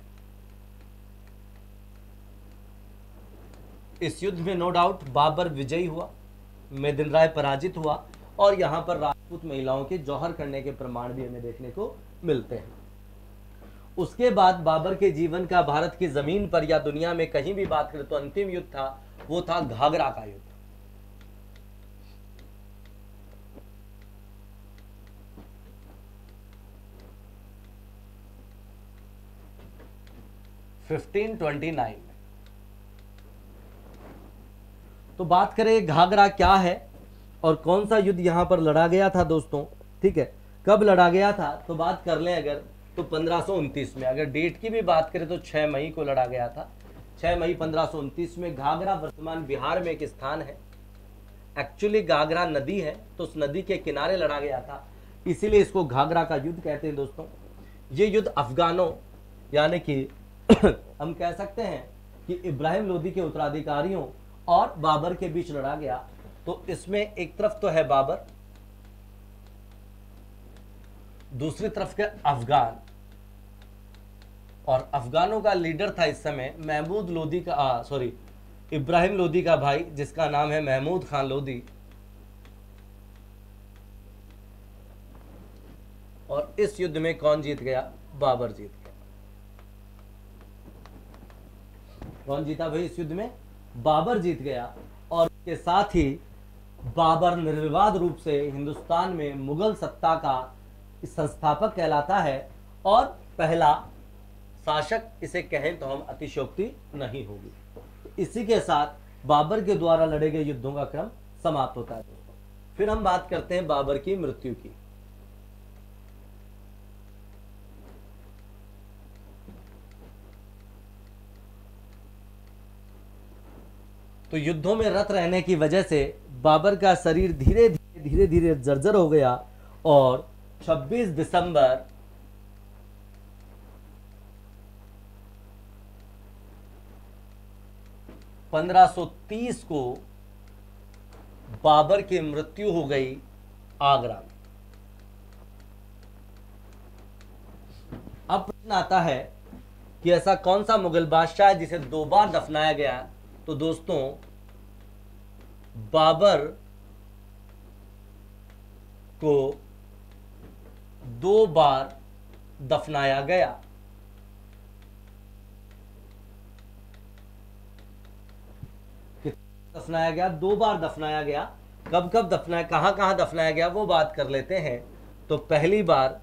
इस युद्ध में नो डाउट बाबर विजयी हुआ, मेदिनी राय पराजित हुआ, और यहां पर राजपूत महिलाओं के जौहर करने के प्रमाण भी हमें देखने को मिलते हैं। उसके बाद बाबर के जीवन का भारत की जमीन पर या दुनिया में कहीं भी बात करें तो अंतिम युद्ध था, वो था घाघरा का युद्ध। (1529) में। तो बात करें घाघरा क्या है और कौन सा युद्ध यहां पर लड़ा गया था दोस्तों, ठीक है, कब लड़ा गया था, तो बात कर लें अगर तो 1529 में। अगर डेट की भी बात करें तो 6 मई को लड़ा गया था, 6 मई 1529 में। घाघरा वर्तमान बिहार में एक स्थान है, एक्चुअली घाघरा नदी है, तो उस नदी के किनारे लड़ा गया था, इसीलिए इसको घाघरा का युद्ध कहते हैं दोस्तों। ये युद्ध अफगानों यानी कि हम कह सकते हैं कि इब्राहिम लोदी के उत्तराधिकारियों और बाबर के बीच लड़ा गया। तो इसमें एक तरफ तो है बाबर, दूसरी तरफ के अफगान, और अफगानों का लीडर था इस समय महमूद लोदी का इब्राहिम लोदी का भाई, जिसका नाम है महमूद खान लोदी। और इस युद्ध में कौन जीत गया, बाबर जीत गया। कौन जीता भाई इस युद्ध में, बाबर जीत गया। और इसके साथ ही बाबर निर्विवाद रूप से हिंदुस्तान में मुगल सत्ता का संस्थापक कहलाता है, और पहला शासक इसे कहें तो हम अतिशयोक्ति नहीं होगी। तो इसी के साथ बाबर के द्वारा लड़े गए युद्धों का क्रम समाप्त होता है दोस्तों। फिर हम बात करते हैं बाबर की मृत्यु की। तो युद्धों में रत रहने की वजह से बाबर का शरीर धीरे धीरे जर्जर हो गया, और 26 दिसंबर 1530 को बाबर की मृत्यु हो गई आगरा में। अब प्रश्न आता है कि ऐसा कौन सा मुगल बादशाह है जिसे 2 बार दफनाया गया। तो दोस्तों, बाबर को 2 बार दफनाया गया। दफनाया गया, 2 बार दफनाया गया। कब कब दफनाया, कहां कहां दफनाया गया, वो बात कर लेते हैं। तो पहली बार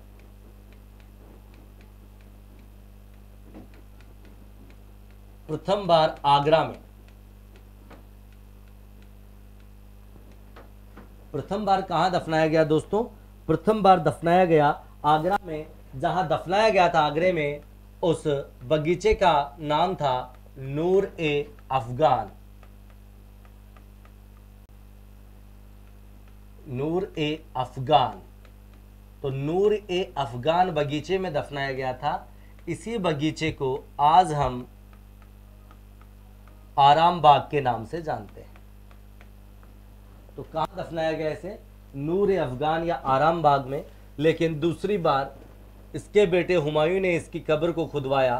प्रथम बार आगरा में, प्रथम बार कहां दफनाया गया दोस्तों, प्रथम बार दफनाया गया आगरा में। जहां दफनाया गया था आगरे में, उस बगीचे का नाम था नूर ए अफगान। नूर ए अफगान। तो नूर ए अफगान बगीचे में दफनाया गया था। इसी बगीचे को आज हम आराम बाग के नाम से जानते हैं। तो कहां दफनाया गया इसे, नूर ए अफगान या आराम बाग में। लेकिन दूसरी बार इसके बेटे हुमायूं ने इसकी कब्र को खुदवाया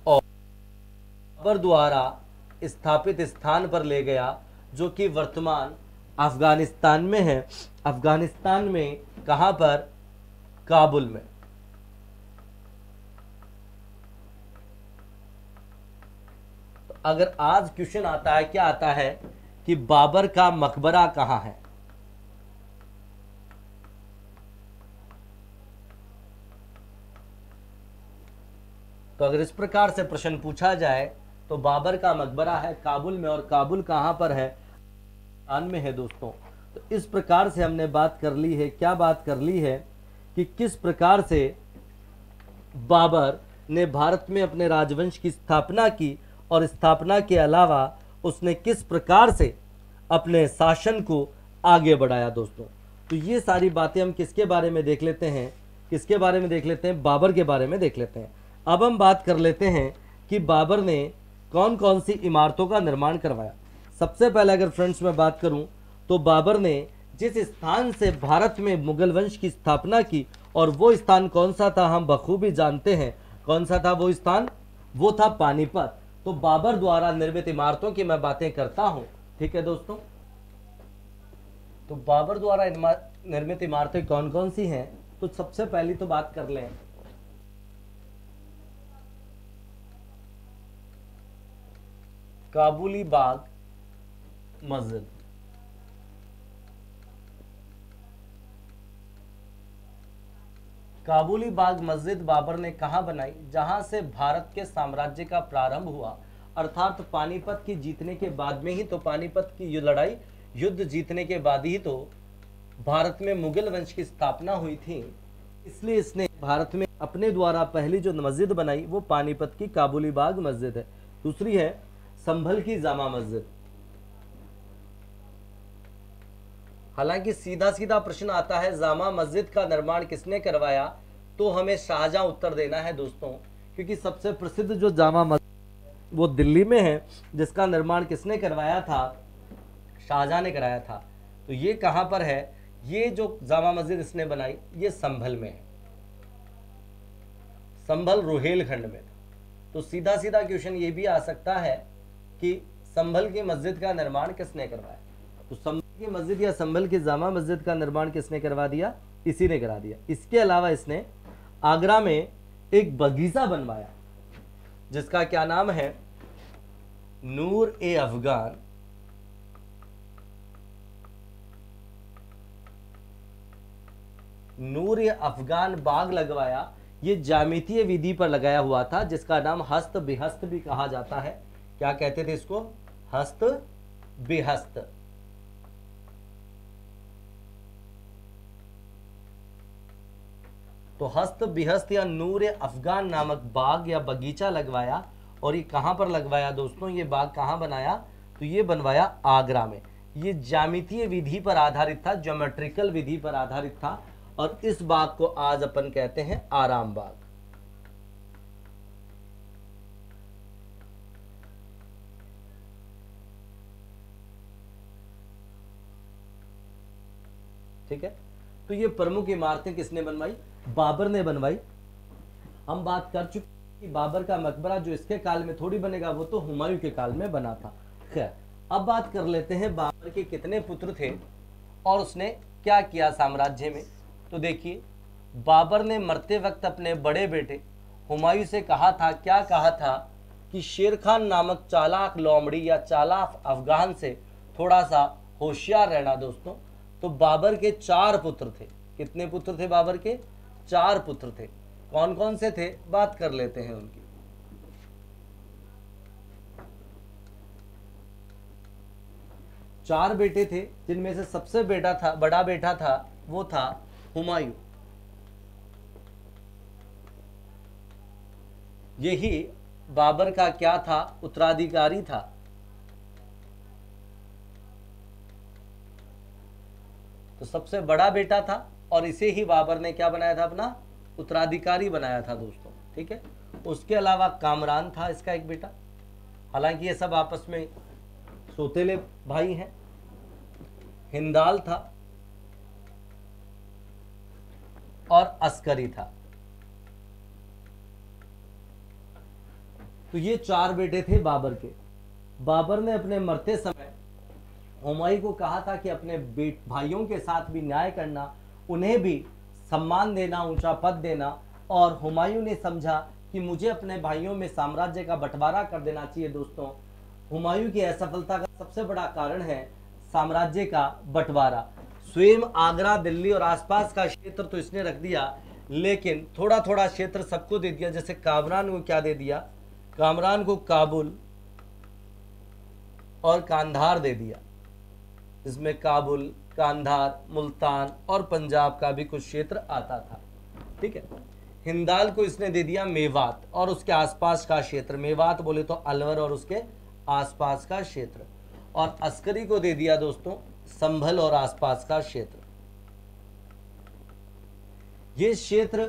और बाबर द्वारा स्थापित स्थान पर ले गया, जो कि वर्तमान अफगानिस्तान में है। अफगानिस्तान में कहां पर, काबुल में। तो अगर आज क्वेश्चन आता है, क्या आता है कि बाबर का मकबरा कहां है, तो अगर इस प्रकार से प्रश्न पूछा जाए तो बाबर का मकबरा है काबुल में। और काबुल कहां पर है, में है दोस्तों। तो तो इस प्रकार से हमने बात कर ली है, क्या बात कर ली है कि किस प्रकार से बाबर ने भारत में अपने राजवंश की स्थापना की और स्थापना के अलावा उसने किस प्रकार से अपने शासन को आगे बढ़ाया दोस्तों। तो ये सारी बातें हम किसके बारे में देख लेते हैं, किसके बारे में देख लेते हैं, बाबर के बारे में देख लेते हैं। अब हम बात कर लेते हैं कि बाबर ने कौन कौन सी इमारतों का निर्माण करवाया। सबसे पहले अगर फ्रेंड्स मैं बात करूं तो बाबर ने जिस स्थान से भारत में मुगल वंश की स्थापना की और वो स्थान कौन सा था हम बखूबी जानते हैं। कौन सा था वो स्थान? वो था पानीपत। तो बाबर द्वारा निर्मित इमारतों की मैं बातें करता हूं, ठीक है दोस्तों। तो बाबर द्वारा निर्मित इमारतें कौन कौन सी हैं? तो सबसे पहली तो बात कर लें काबुली बाग मस्जिद। काबुली बाग मस्जिद बाबर ने कहां बनाई? जहां से भारत के साम्राज्य का प्रारंभ हुआ, अर्थात पानीपत की जीतने के बाद में ही तो, पानीपत की लड़ाई युद्ध जीतने के बाद ही तो भारत में मुगल वंश की स्थापना हुई थी। इसलिए इसने भारत में अपने द्वारा पहली जो मस्जिद बनाई वो पानीपत की काबुली बाग मस्जिद है। दूसरी है संभल की जामा मस्जिद। हालांकि सीधा सीधा प्रश्न आता है जामा मस्जिद का निर्माण किसने करवाया, तो हमें शाहजहां उत्तर देना है दोस्तों, क्योंकि सबसे प्रसिद्ध जो जामा मस्जिद वो दिल्ली में है, जिसका निर्माण किसने करवाया था? शाहजहां ने कराया था। तो ये कहां पर है? ये जो जामा मस्जिद इसने बनाई ये संभल में है, संभल रोहेलखंड में। तो सीधा सीधा क्वेश्चन ये भी आ सकता है कि संभल की मस्जिद का निर्माण किसने करवाया? तो संभल की मस्जिद या संभल की जामा मस्जिद का निर्माण किसने करवा दिया? इसी ने करा दिया। इसके अलावा इसने आगरा में एक बगीचा बनवाया जिसका क्या नाम है? नूर ए अफगान। नूर ए अफगान बाग लगवाया। ये ज्यामितीय विधि पर लगाया हुआ था जिसका नाम हस्त बिहस्त भी कहा जाता है। क्या कहते थे इसको? हस्त बिहस्त। तो हस्त बिहस्त या नूर अफगान नामक बाग या बगीचा लगवाया। और ये कहां पर लगवाया दोस्तों? ये बाग कहां बनाया? तो ये बनवाया आगरा में। ये ज्यामितीय विधि पर आधारित था, ज्योमेट्रिकल विधि पर आधारित था। और इस बाग को आज अपन कहते हैं आराम बाग। ठीक है। तो ये प्रमुख इमारतें किसने बनवाई? बाबर ने बनवाई। हम बात कर चुके कि बाबर का मकबरा जो इसके काल में थोड़ी बनेगा, वो तो हुमायूं के काल में बना था। खैर, अब बात कर लेते हैं बाबर के कितने पुत्र थे और उसने क्या किया साम्राज्य में। तो देखिए, बाबर ने मरते वक्त अपने बड़े बेटे हुमायूं से कहा था, क्या कहा था? कि शेर खान नामक चालाक लोमड़ी या चालाक अफगान से थोड़ा सा होशियार रहना दोस्तों। तो बाबर के 4 पुत्र थे। कितने पुत्र थे बाबर के? 4 पुत्र थे। कौन कौन से थे? बात कर लेते हैं उनकी। चार बेटे थे, जिनमें से सबसे बड़ा बेटा था वो था हुमायूं। यही बाबर का क्या था? उत्तराधिकारी था। तो सबसे बड़ा बेटा था और इसे ही बाबर ने क्या बनाया था? अपना उत्तराधिकारी बनाया था दोस्तों। ठीक है। उसके अलावा कामरान था इसका एक बेटा। हालांकि ये सब आपस में सौतेले भाई हैं। हिंदाल था और अस्करी था। तो ये 4 बेटे थे बाबर के। बाबर ने अपने मरते समय हुमायूं को कहा था कि अपने भाइयों के साथ भी न्याय करना, उन्हें भी सम्मान देना, ऊंचा पद देना। और हुमायूं ने समझा कि मुझे अपने भाइयों में साम्राज्य का बंटवारा कर देना चाहिए दोस्तों। हुमायूं की असफलता का सबसे बड़ा कारण है साम्राज्य का बंटवारा। स्वयं आगरा, दिल्ली और आसपास का क्षेत्र तो इसने रख दिया, लेकिन थोड़ा थोड़ा क्षेत्र सबको दे दिया। जैसे कामरान को क्या दे दिया? कामरान को काबुल और कांधार दे दिया। इसमें काबुल, कांधार, मुल्तान और पंजाब का भी कुछ क्षेत्र आता था। ठीक है, हिंदाल को इसने दे दिया मेवात और उसके आसपास का क्षेत्र, मेवात बोले तो अलवर और उसके आसपास का क्षेत्र, और अस्करी को दे दिया दोस्तों संभल और आसपास का क्षेत्र। ये क्षेत्र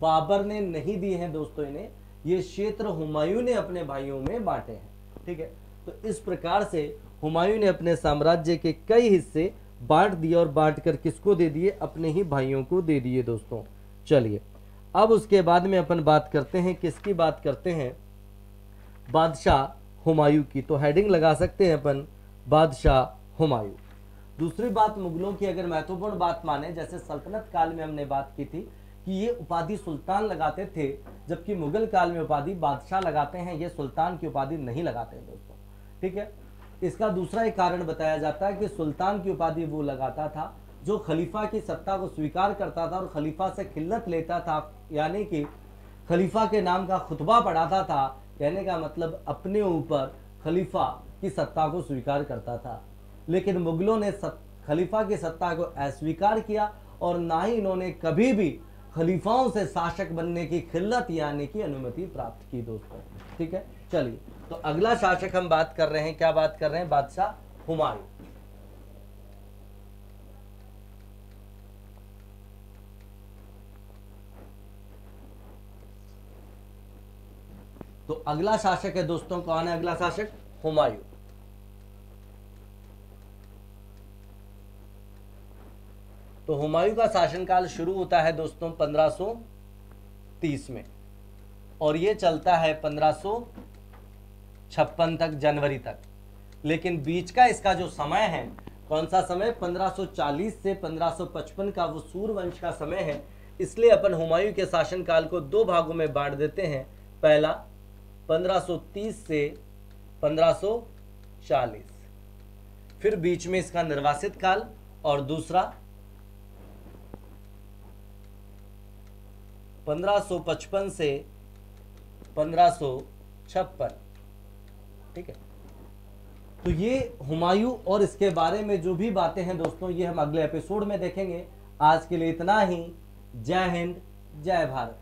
बाबर ने नहीं दिए हैं दोस्तों इन्हें, ये क्षेत्र हुमायूं ने अपने भाइयों में बांटे हैं। ठीक है, तो इस प्रकार से हुमायूं ने अपने साम्राज्य के कई हिस्से बांट दिए और बांटकर किसको दे दिए, अपने ही भाइयों को दे दिए दोस्तों। चलिए अब उसके बाद में अपन बात करते हैं, किसकी बात करते हैं, बादशाह हुमायूं की। तो हेडिंग लगा सकते हैं अपन बादशाह हुमायूं। दूसरी बात, मुगलों की अगर महत्वपूर्ण बात माने, जैसे सल्तनत काल में हमने बात की थी कि ये उपाधि सुल्तान लगाते थे, जबकि मुगल काल में उपाधि बादशाह लगाते हैं, ये सुल्तान की उपाधि नहीं लगाते हैं दोस्तों। ठीक है, इसका दूसरा एक कारण बताया जाता है कि सुल्तान की उपाधि वो लगाता था जो खलीफा की सत्ता को स्वीकार करता था और खलीफा से खिल्लत लेता था, यानी कि खलीफा के नाम का खुतबा पढ़ाता था, कहने का मतलब अपने ऊपर खलीफा की सत्ता को स्वीकार करता था। लेकिन मुगलों ने खलीफा की सत्ता को अस्वीकार किया और ना ही इन्होंने कभी भी खलीफाओं से शासक बनने की खिल्लत यानी की अनुमति प्राप्त की दोस्तों। ठीक है, चलिए तो अगला शासक हम बात कर रहे हैं, क्या बात कर रहे हैं, बादशाह हुमायूं। तो अगला शासक है दोस्तों, कौन है अगला शासक, हुमायूं। तो हुमायूं का शासनकाल शुरू होता है दोस्तों 1530 में और ये चलता है 1556 तक, जनवरी तक। लेकिन बीच का इसका जो समय है, कौन सा समय, 1540 से 1555 का वो सूर्यवंश का समय है। इसलिए अपन हुमायूं के शासनकाल को दो भागों में बांट देते हैं। पहला 1530 से 1540, फिर बीच में इसका निर्वासित काल, और दूसरा 1555 से 1556। ठीक है, तो ये हुमायूं और इसके बारे में जो भी बातें हैं दोस्तों, ये हम अगले एपिसोड में देखेंगे। आज के लिए इतना ही। जय हिंद, जय भारत।